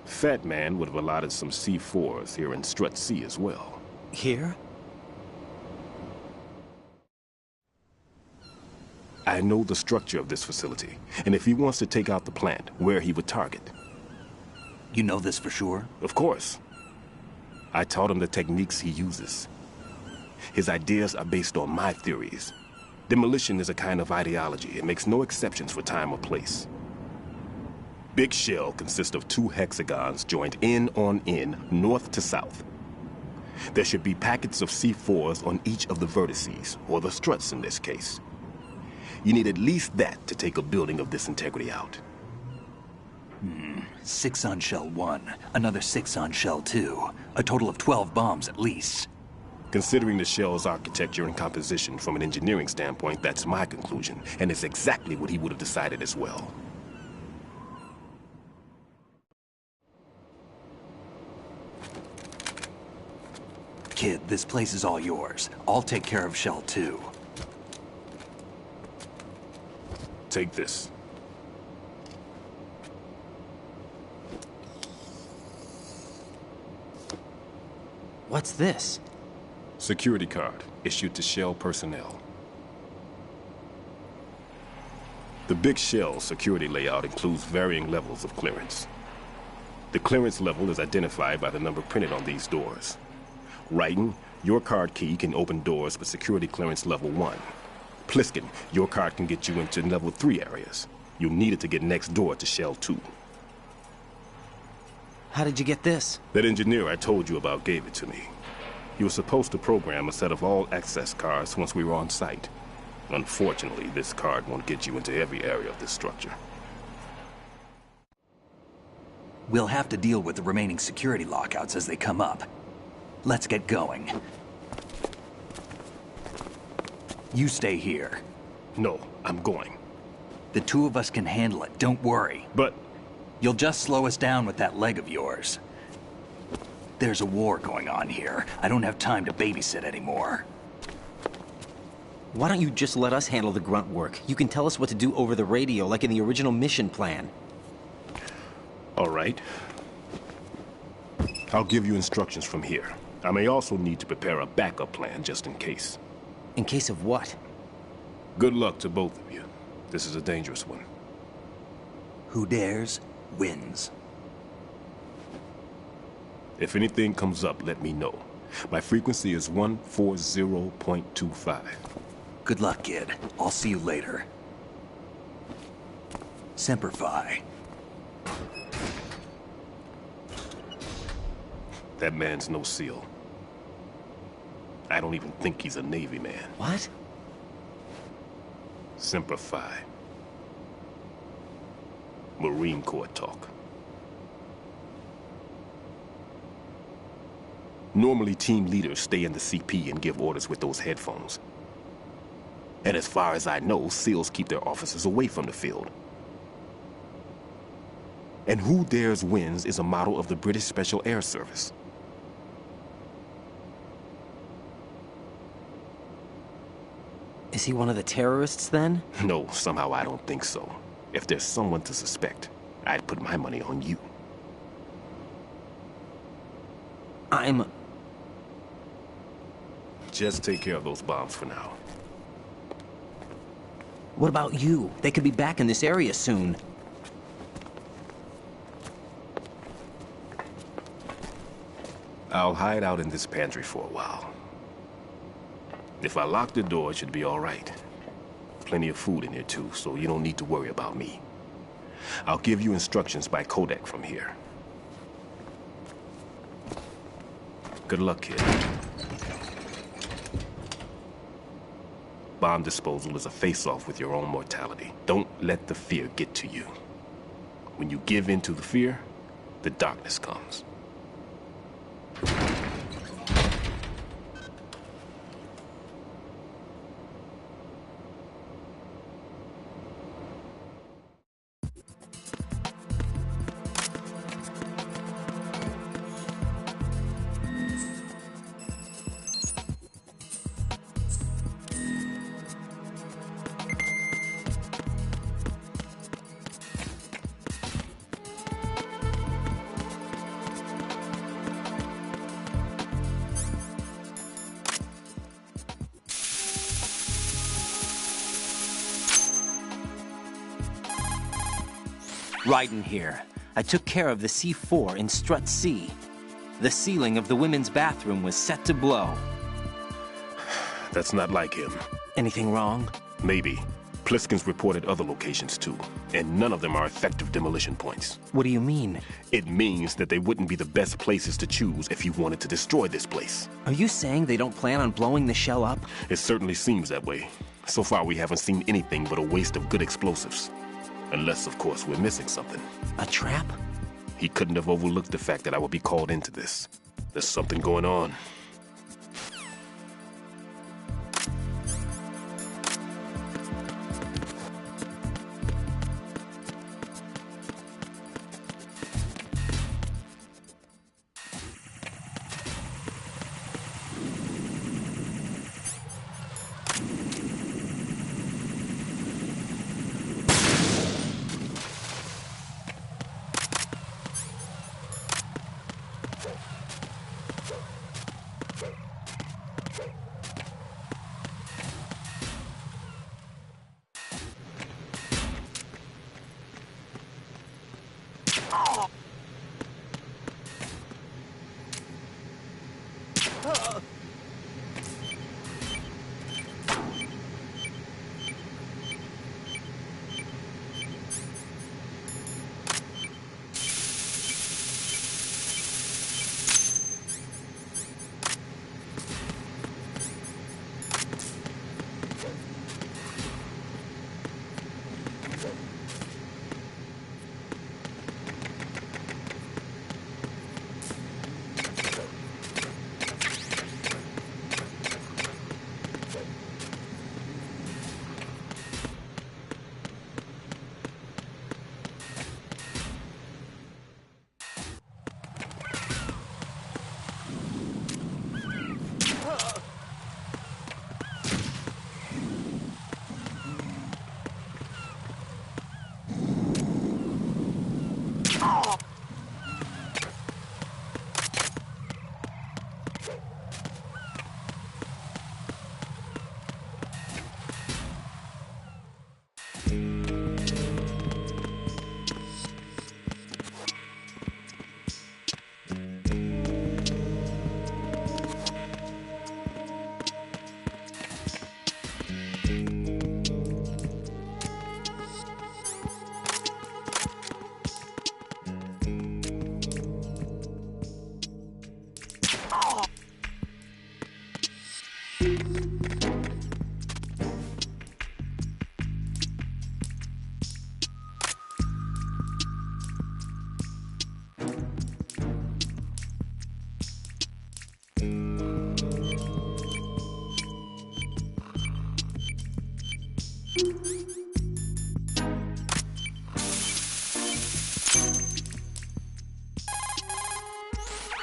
Fat Man would have allotted some C4s here in Strut C as well. Here? I know the structure of this facility, and if he wants to take out the plant, where he would target. You know this for sure? Of course. I taught him the techniques he uses. His ideas are based on my theories. Demolition is a kind of ideology. It makes no exceptions for time or place. Big shell consists of 2 hexagons joined end on end, north to south. There should be packets of C4s on each of the vertices, or the struts in this case. You need at least that to take a building of this integrity out. 6 on shell 1, another 6 on shell 2. A total of 12 bombs at least. Considering the shell's architecture and composition from an engineering standpoint, that's my conclusion, and it's exactly what he would have decided as well. Kid, this place is all yours. I'll take care of shell 2. Take this. What's this? Security card, issued to Shell personnel. The Big Shell security layout includes varying levels of clearance. The clearance level is identified by the number printed on these doors. Writing, your card key can open doors with security clearance level 1. Pliskin, your card can get you into level 3 areas. You'll need it to get next door to Shell 2. How did you get this? That engineer I told you about gave it to me. He was supposed to program a set of all-access cards once we were on site. Unfortunately, this card won't get you into every area of this structure. We'll have to deal with the remaining security lockouts as they come up. Let's get going. You stay here. No, I'm going. The 2 of us can handle it, don't worry. But... You'll just slow us down with that leg of yours. There's a war going on here. I don't have time to babysit anymore. Why don't you just let us handle the grunt work? You can tell us what to do over the radio, like in the original mission plan. All right. I'll give you instructions from here. I may also need to prepare a backup plan just in case. In case of what? Good luck to both of you. This is a dangerous one. Who dares, wins. If anything comes up, let me know. My frequency is 140.25. Good luck, kid. I'll see you later. Semper Fi. That man's no SEAL. I don't even think he's a Navy man. What? Semper Fi. Marine Corps talk. Normally, team leaders stay in the CP and give orders with those headphones. And as far as I know, SEALs keep their officers away from the field. And who dares wins is a motto of the British Special Air Service. Is he one of the terrorists, then? No, somehow I don't think so. If there's someone to suspect, I'd put my money on you. Just take care of those bombs for now. What about you? They could be back in this area soon. I'll hide out in this pantry for a while. If I lock the door, it should be all right. Plenty of food in here, too, so you don't need to worry about me. I'll give you instructions by codec from here. Good luck, kid. Bomb disposal is a face-off with your own mortality. Don't let the fear get to you. When you give in to the fear, the darkness comes. Raiden here. I took care of the C4 in Strut C. The ceiling of the women's bathroom was set to blow. That's not like him. Anything wrong? Maybe. Pliskin's reported other locations too, and none of them are effective demolition points. What do you mean? It means that they wouldn't be the best places to choose if you wanted to destroy this place. Are you saying they don't plan on blowing the shell up? It certainly seems that way. So far we haven't seen anything but a waste of good explosives. Unless, of course, we're missing something. A trap? He couldn't have overlooked the fact that I would be called into this. There's something going on.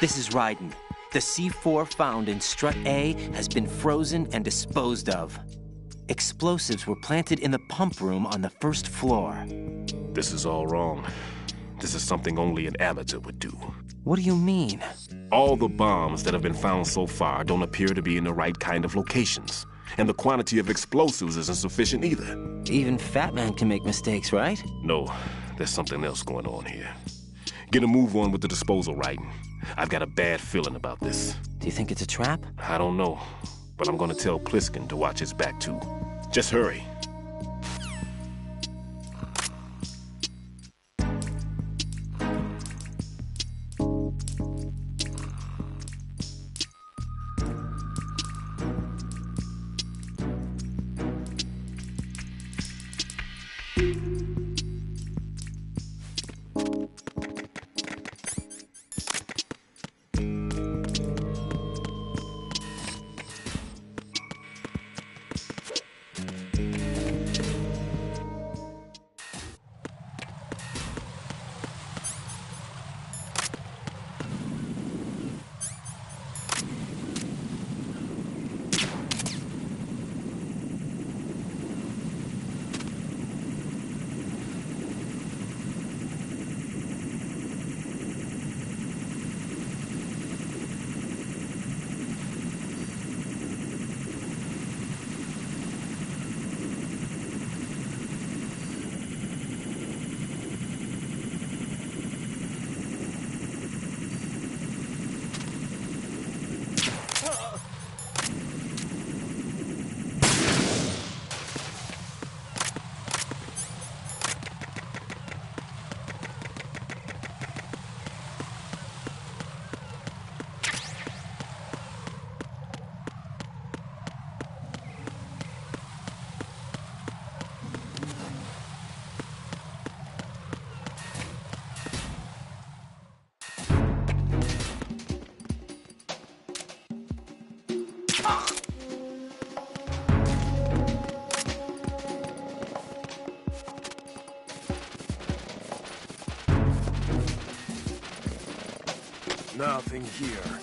This is Raiden. The C4 found in Strut A has been frozen and disposed of. Explosives were planted in the pump room on the first floor. This is all wrong. This is something only an amateur would do. What do you mean? All the bombs that have been found so far don't appear to be in the right kind of locations. And the quantity of explosives isn't sufficient either. Even Fat Man can make mistakes, right? No, there's something else going on here. Get a move on with the disposal, Raiden. I've got a bad feeling about this. Do you think it's a trap? I don't know, but I'm gonna tell Pliskin to watch his back too. Just hurry. Nothing here.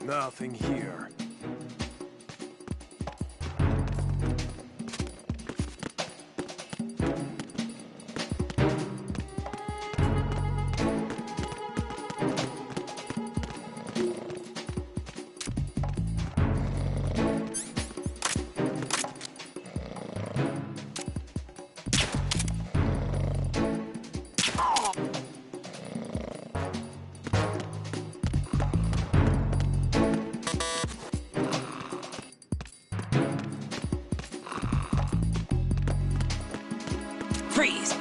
Nothing here. Freeze!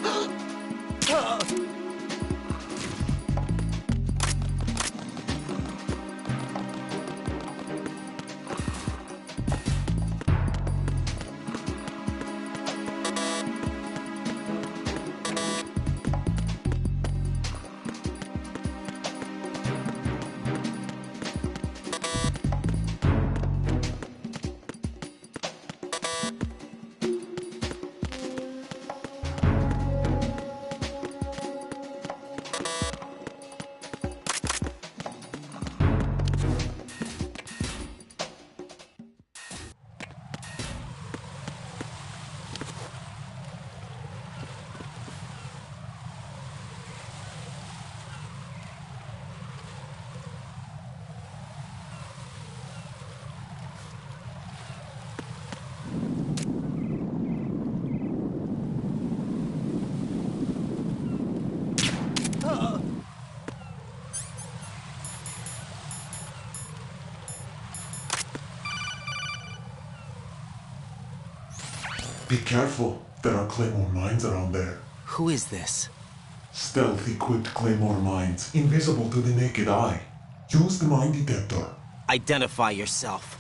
Be careful. There are Claymore mines around there. Who is this? Stealth-equipped Claymore mines, invisible to the naked eye. Use the mine detector. Identify yourself.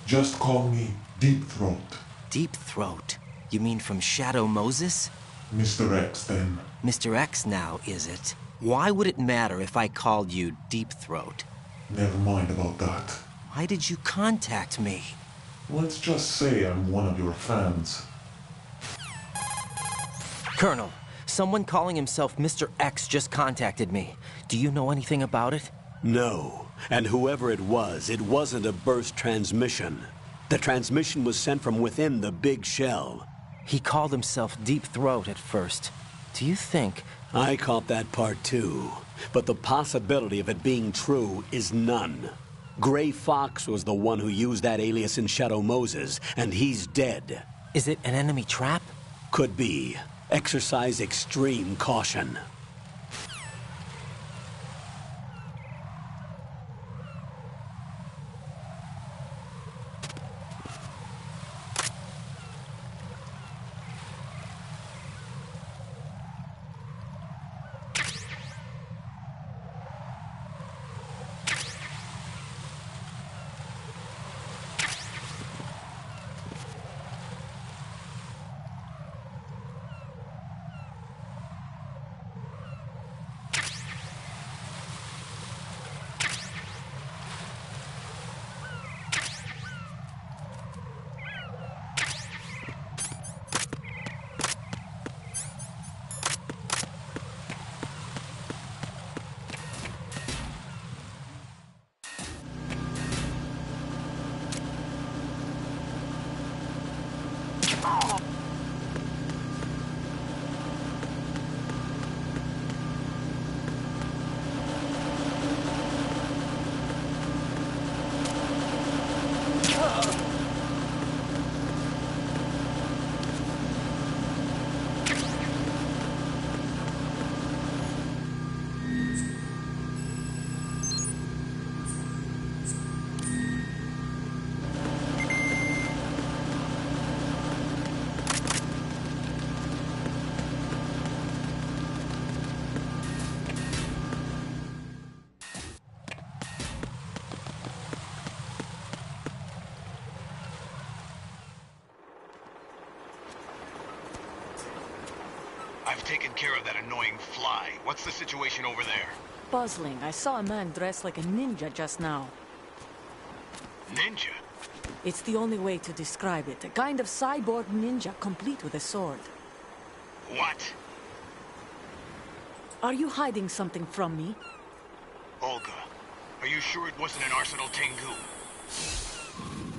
Just call me Deep Throat. Deep Throat? You mean from Shadow Moses? Mr. X, then. Mr. X now, is it? Why would it matter if I called you Deep Throat? Never mind about that. Why did you contact me? Let's just say I'm one of your fans. Colonel, someone calling himself Mr. X just contacted me. Do you know anything about it? No. And whoever it wasn't a burst transmission. The transmission was sent from within the big shell. He called himself Deep Throat at first. Do you think... I caught that part too. But the possibility of it being true is none. Gray Fox was the one who used that alias in Shadow Moses, and he's dead. Is it an enemy trap? Could be. Exercise extreme caution. I've taken care of that annoying fly. What's the situation over there? Puzzling. I saw a man dressed like a ninja just now. Ninja? It's the only way to describe it. A kind of cyborg ninja, complete with a sword. What? Are you hiding something from me? Olga, are you sure it wasn't an Arsenal Tengu?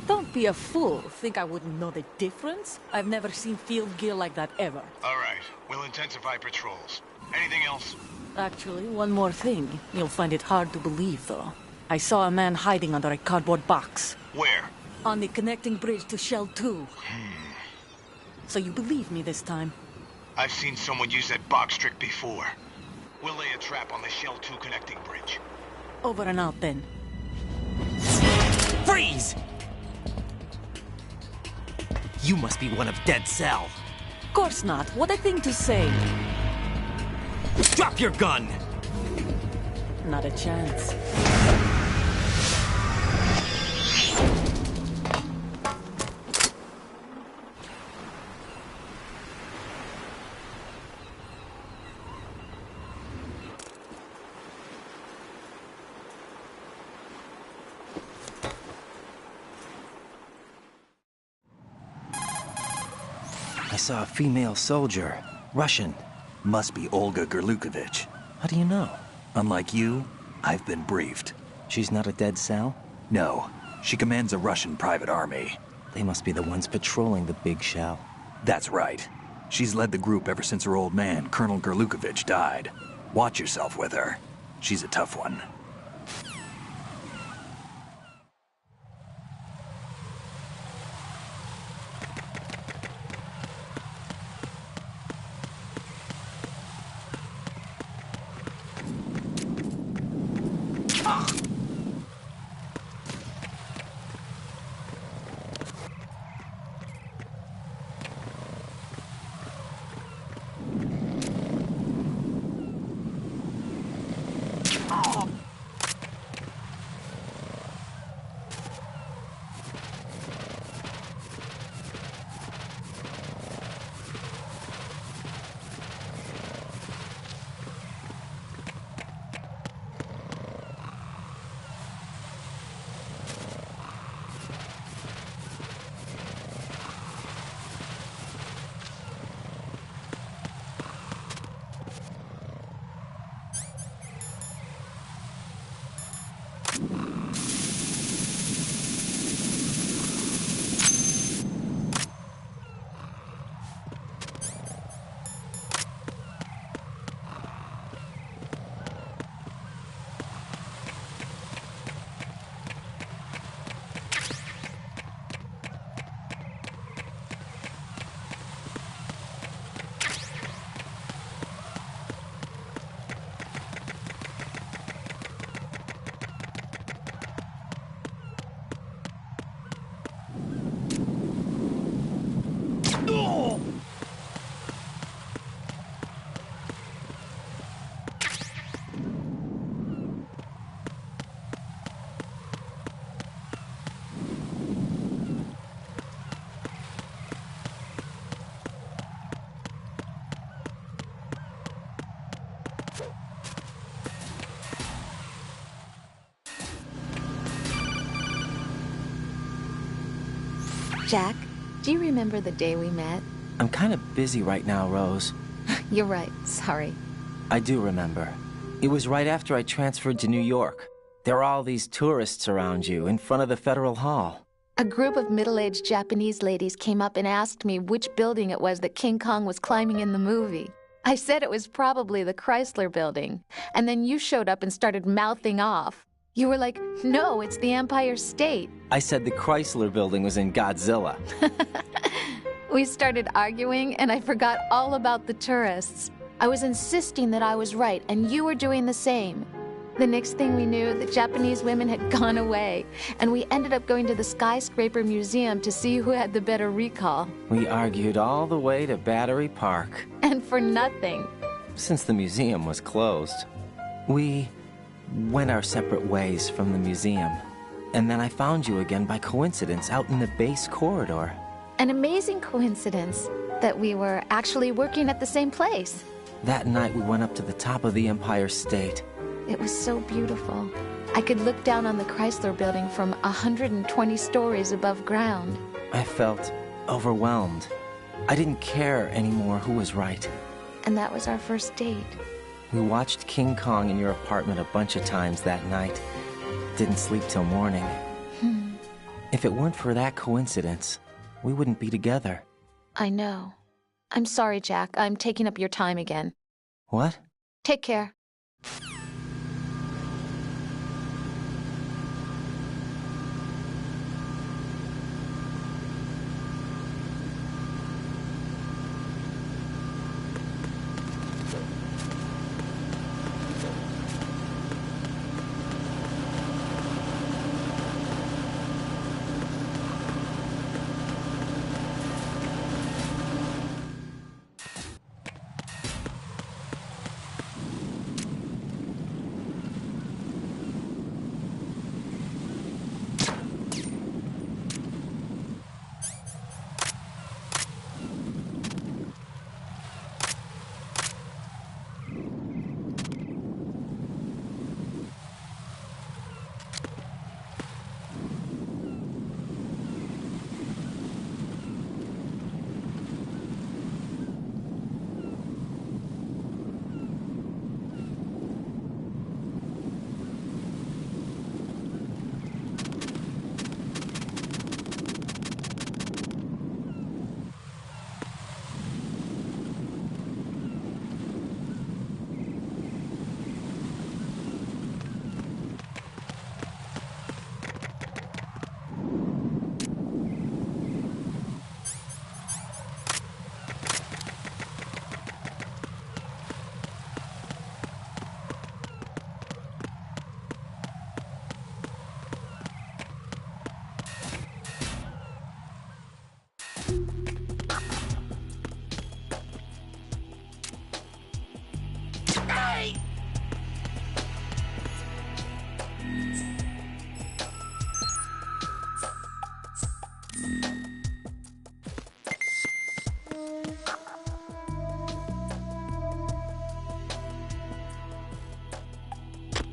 Don't be a fool. Think I wouldn't know the difference? I've never seen field gear like that ever. All right. We'll intensify patrols. Anything else? Actually, one more thing. You'll find it hard to believe, though. I saw a man hiding under a cardboard box. Where? On the connecting bridge to Shell 2. So you believe me this time? I've seen someone use that box trick before. We'll lay a trap on the Shell 2 connecting bridge. Over and out, then. Freeze! You must be one of Dead Cell. Of course not. What a thing to say. Drop your gun! Not a chance. I saw a female soldier. Russian. Must be Olga Gerlukovich. How do you know? Unlike you, I've been briefed. She's not a Dead Cell? No. She commands a Russian private army. They must be the ones patrolling the big shell. That's right. She's led the group ever since her old man, Colonel Gerlukovich, died. Watch yourself with her. She's a tough one. Jack, do you remember the day we met? I'm kind of busy right now, Rose. You're right, sorry. I do remember. It was right after I transferred to New York. There are all these tourists around you in front of the Federal Hall. A group of middle-aged Japanese ladies came up and asked me which building it was that King Kong was climbing in the movie. I said it was probably the Chrysler Building, and then you showed up and started mouthing off. You were like, no, it's the Empire State. I said the Chrysler Building was in Godzilla. We started arguing, and I forgot all about the tourists. I was insisting that I was right, and you were doing the same. The next thing we knew, the Japanese women had gone away, and we ended up going to the Skyscraper Museum to see who had the better recall. We argued all the way to Battery Park. And for nothing. Since the museum was closed, we went our separate ways from the museum. And then I found you again by coincidence out in the base corridor. An amazing coincidence that we were actually working at the same place. That night we went up to the top of the Empire State. It was so beautiful. I could look down on the Chrysler Building from 120 stories above ground. I felt overwhelmed. I didn't care anymore who was right. And that was our first date. We watched King Kong in your apartment a bunch of times that night. Didn't sleep till morning. If it weren't for that coincidence, we wouldn't be together. I know. I'm sorry, Jack. I'm taking up your time again. What? Take care.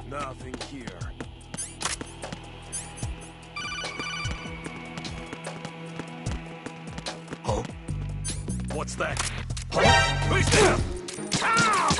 Nothing here. Huh? What's that? Huh? Who's there? Ow!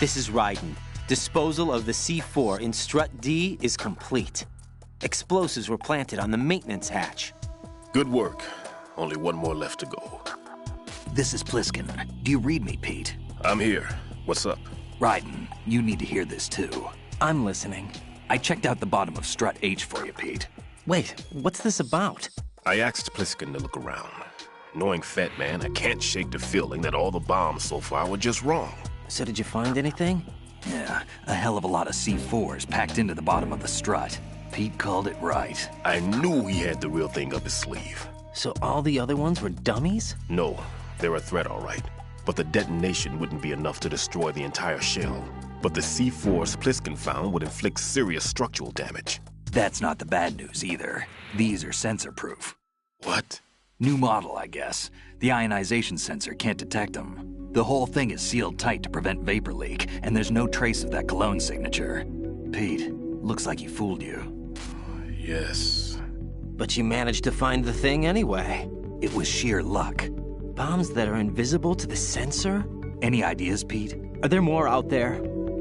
This is Raiden. Disposal of the C4 in Strut D is complete. Explosives were planted on the maintenance hatch. Good work. Only one more left to go. This is Pliskin. Do you read me, Pete? I'm here. What's up? Raiden, you need to hear this too. I'm listening. I checked out the bottom of Strut H for you, Pete. Wait, what's this about? I asked Pliskin to look around. Knowing Fat Man, I can't shake the feeling that all the bombs so far were just wrong. So did you find anything? Yeah, a hell of a lot of C4s packed into the bottom of the strut. Pete called it right. I knew he had the real thing up his sleeve. So all the other ones were dummies? No, they're a threat, all right. But the detonation wouldn't be enough to destroy the entire shell. But the C4s Pliskin found would inflict serious structural damage. That's not the bad news either. These are sensor-proof. What? New model, I guess. The ionization sensor can't detect them. The whole thing is sealed tight to prevent vapor leak, and there's no trace of that cologne signature. Pete, looks like he fooled you. Yes. But you managed to find the thing anyway. It was sheer luck. Bombs that are invisible to the sensor? Any ideas, Pete? Are there more out there?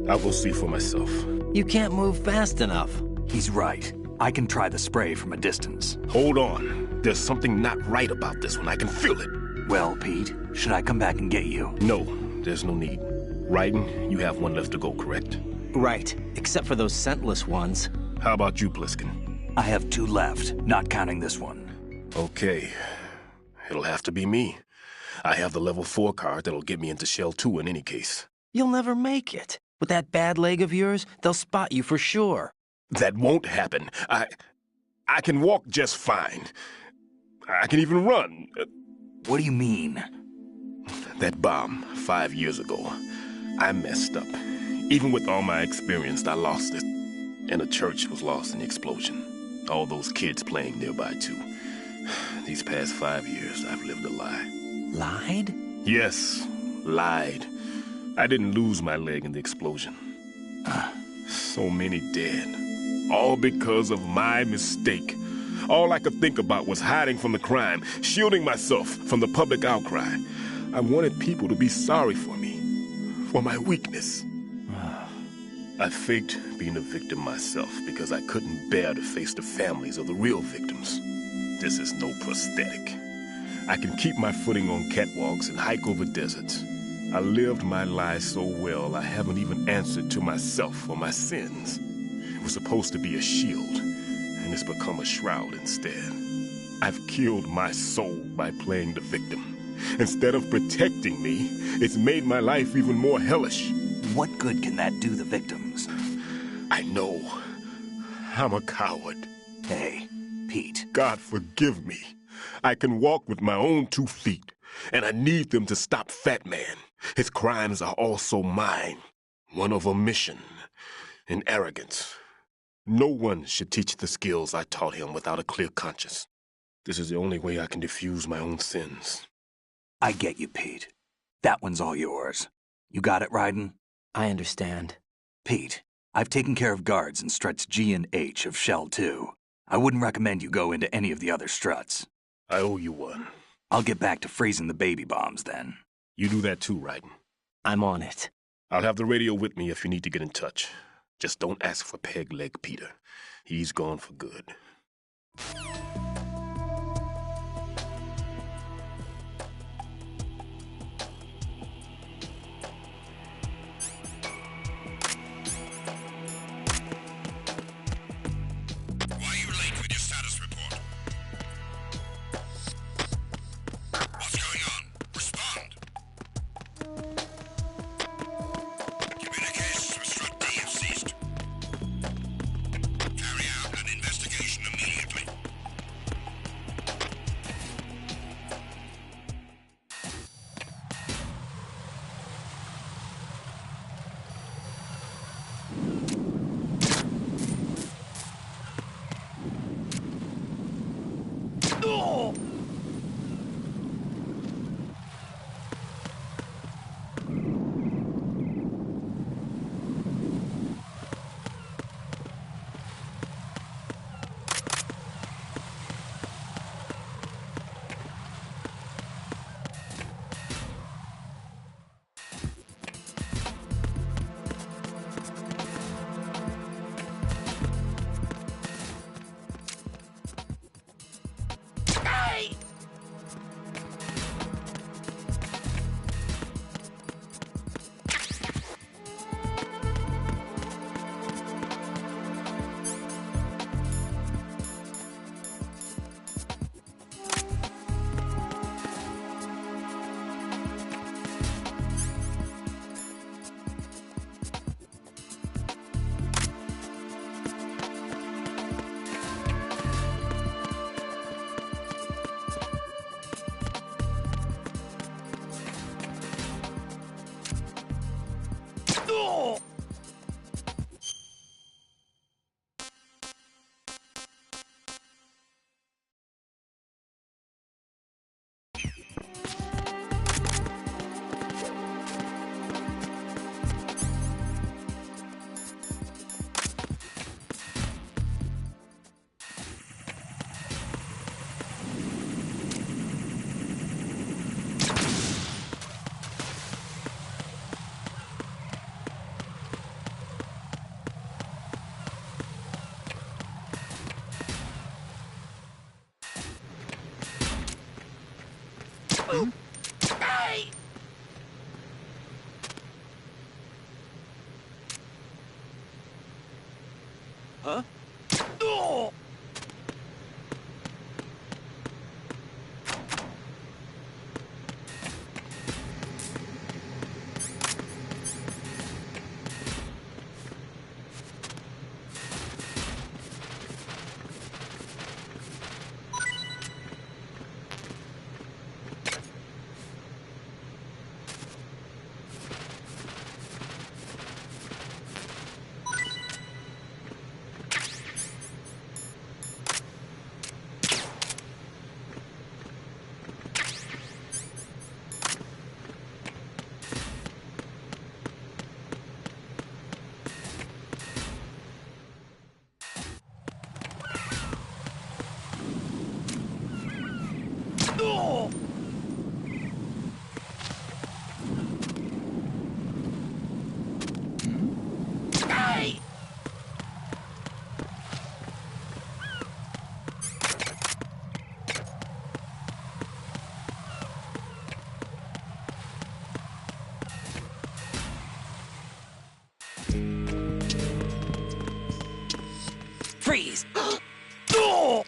I'll go see for myself. You can't move fast enough. He's right. I can try the spray from a distance. Hold on. There's something not right about this one. I can feel it. Well, Pete, should I come back and get you? No, there's no need. Raiden, you have one left to go, correct? Right, except for those scentless ones. How about you, Pliskin? I have 2 left, not counting this one. Okay. It'll have to be me. I have the level 4 card that'll get me into Shell 2 in any case. You'll never make it. With that bad leg of yours, they'll spot you for sure. That won't happen. I can walk just fine. I can even run. What do you mean? That bomb 5 years ago. I messed up. Even with all my experience, I lost it. And the church was lost in the explosion. All those kids playing nearby, too. These past 5 years, I've lived a lie. Lied? Yes, lied. I didn't lose my leg in the explosion. So many dead. All because of my mistake. All I could think about was hiding from the crime, shielding myself from the public outcry. I wanted people to be sorry for me, for my weakness. I faked being a victim myself because I couldn't bear to face the families of the real victims. This is no prosthetic. I can keep my footing on catwalks and hike over deserts. I lived my life so well I haven't even answered to myself for my sins. It was supposed to be a shield, and it's become a shroud instead. I've killed my soul by playing the victim. Instead of protecting me, it's made my life even more hellish. What good can that do the victims? I know. I'm a coward. Hey, Pete. God forgive me. I can walk with my own 2 feet, and I need them to stop Fat Man. His crimes are also mine. One of omission and arrogance. No one should teach the skills I taught him without a clear conscience. This is the only way I can diffuse my own sins. I get you, Pete. That one's all yours. You got it, Raiden? I understand. Pete, I've taken care of guards in struts G and H of Shell 2. I wouldn't recommend you go into any of the other struts. I owe you one. I'll get back to freezing the baby bombs then. You do that too, Raiden. I'm on it. I'll have the radio with me if you need to get in touch. Just don't ask for Peg Leg Peter. He's gone for good. Hey! Huh? Oh! Oh! Hey! Freeze! Oh! Oh!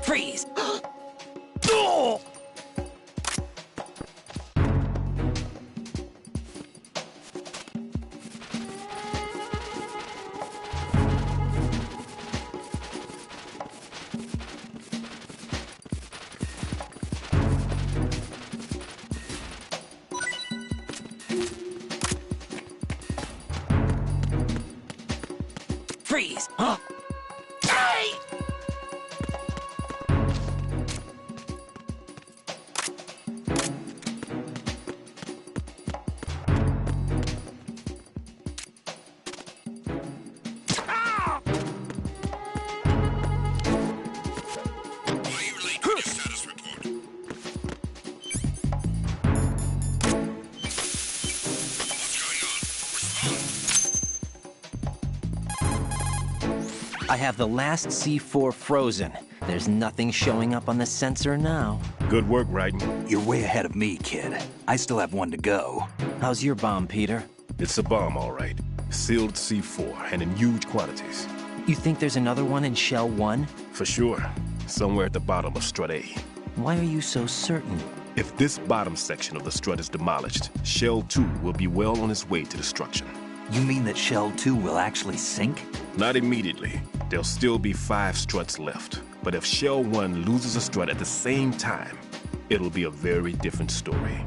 Freeze! Oh! Freeze! Huh? Hey! Ah! Why are you late with your status report? What's going on? Respond! I have the last C4 frozen. There's nothing showing up on the sensor now. Good work, Raiden. You're way ahead of me, kid. I still have one to go. How's your bomb, Peter? It's a bomb, all right. Sealed C4, and in huge quantities. You think there's another one in Shell 1? For sure. Somewhere at the bottom of Strut A. Why are you so certain? If this bottom section of the strut is demolished, Shell 2 will be well on its way to destruction. You mean that Shell 2 will actually sink? Not immediately. There'll still be 5 struts left. But if Shell 1 loses a strut at the same time, it'll be a very different story.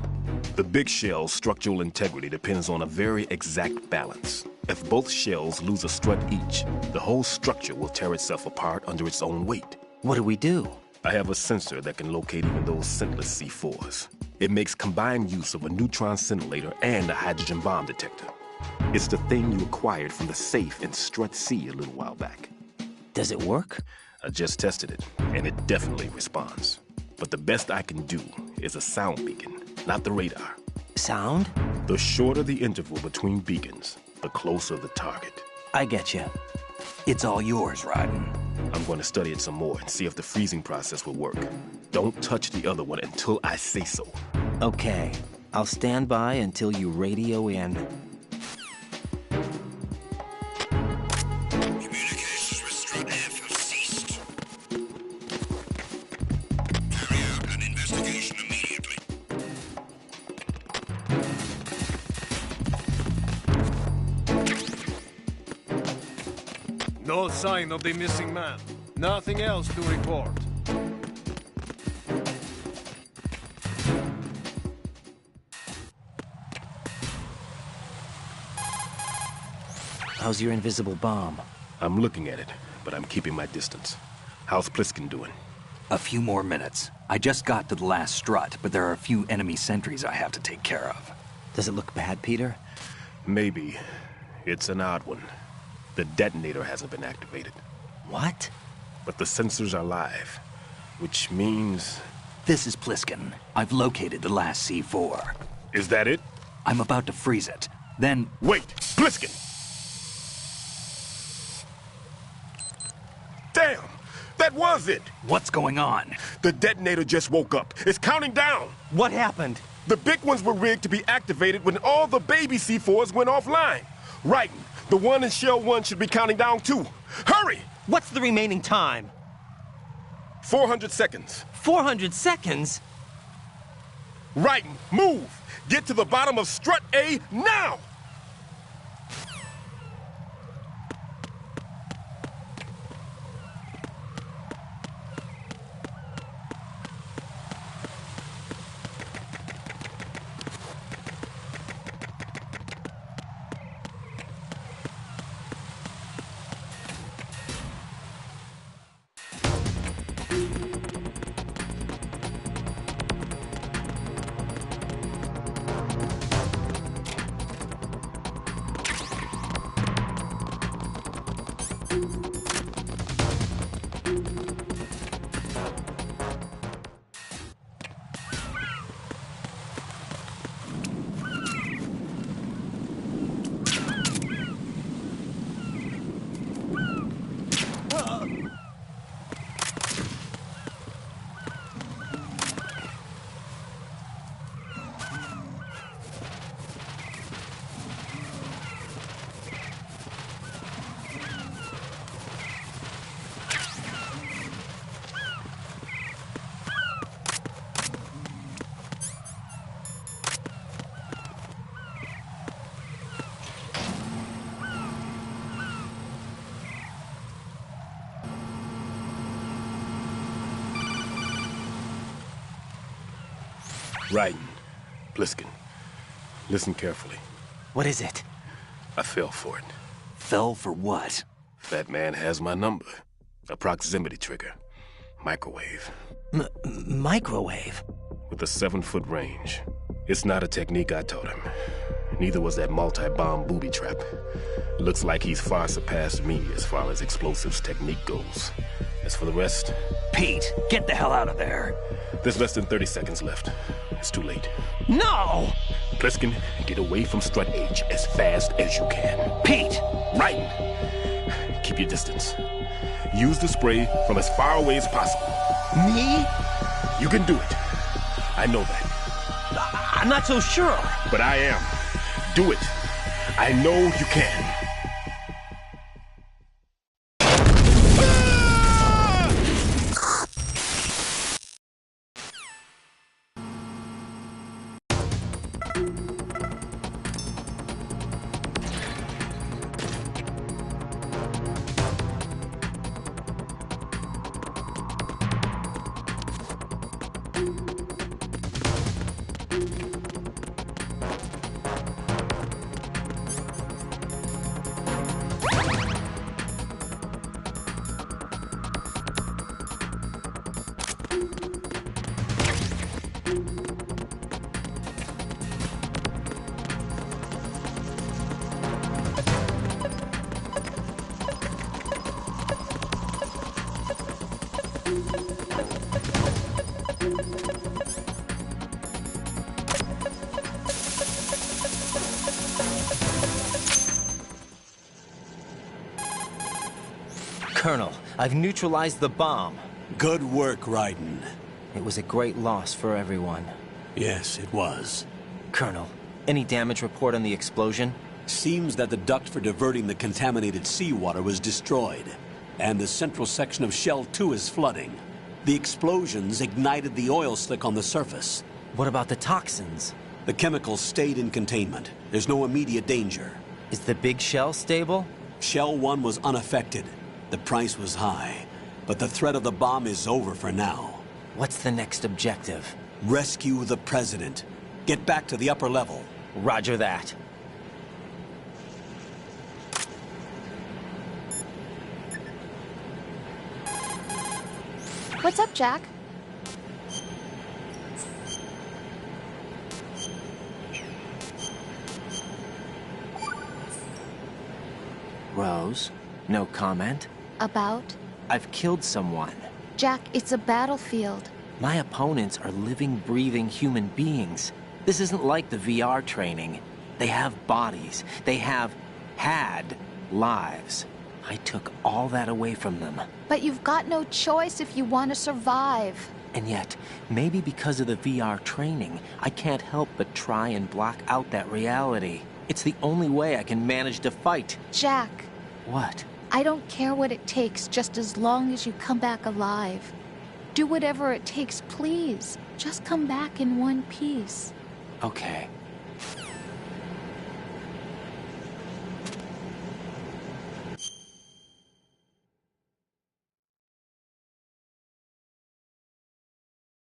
The big shell's structural integrity depends on a very exact balance. If both shells lose a strut each, the whole structure will tear itself apart under its own weight. What do we do? I have a sensor that can locate even those scentless C4s. It makes combined use of a neutron scintillator and a hydrogen bomb detector. It's the thing you acquired from the safe in Strut C a little while back. Does it work? I just tested it, and it definitely responds. But the best I can do is a sound beacon, not the radar. Sound? The shorter the interval between beacons, the closer the target. I get you. It's all yours, Raiden. I'm going to study it some more and see if the freezing process will work. Don't touch the other one until I say so. Okay. I'll stand by until you radio in. Communications with Strut F have ceased. Carry out an investigation immediately. No sign of the missing man. Nothing else to report. How's your invisible bomb? I'm looking at it, but I'm keeping my distance. How's Pliskin doing? A few more minutes. I just got to the last strut, but there are a few enemy sentries I have to take care of. Does it look bad, Peter? Maybe. It's an odd one. The detonator hasn't been activated. What? But the sensors are live, which means... This is Pliskin. I've located the last C4. Is that it? I'm about to freeze it. Then... Wait! Pliskin! Damn! That was it! What's going on? The detonator just woke up. It's counting down! What happened? The big ones were rigged to be activated when all the baby C4s went offline. Right. The one in Shell 1 should be counting down too. Hurry! What's the remaining time? 400 seconds. 400 seconds? Right. Move! Get to the bottom of strut A now! Raiden, Pliskin, listen carefully. What is it? I fell for it. Fell for what? That man has my number. A proximity trigger. Microwave. Microwave? With a 7-foot range. It's not a technique I taught him. Neither was that multi-bomb booby trap. Looks like he's far surpassed me as far as explosives technique goes. As for the rest... Pete, get the hell out of there. There's less than 30 seconds left. It's too late. No! Pliskin, get away from strut H as fast as you can. Pete! Raiden! Keep your distance. Use the spray from as far away as possible. Me? You can do it. I know that. I'm not so sure. But I am. Do it. I know you can. Colonel, I've neutralized the bomb. Good work, Raiden. It was a great loss for everyone. Yes, it was. Colonel, any damage report on the explosion? Seems that the duct for diverting the contaminated seawater was destroyed, and the central section of Shell 2 is flooding. The explosions ignited the oil slick on the surface. What about the toxins? The chemicals stayed in containment. There's no immediate danger. Is the big shell stable? Shell 1 was unaffected. The price was high, but the threat of the bomb is over for now. What's the next objective? Rescue the President. Get back to the upper level. Roger that. What's up, Jack? Rose, no comment? About? I've killed someone. Jack, it's a battlefield. My opponents are living, breathing human beings. This isn't like the VR training. They have bodies. They have had lives. I took all that away from them. But you've got no choice if you want to survive. And yet, maybe because of the VR training, I can't help but try and block out that reality. It's the only way I can manage to fight. Jack. What? I don't care what it takes, just as long as you come back alive. Do whatever it takes, please. Just come back in one piece. Okay.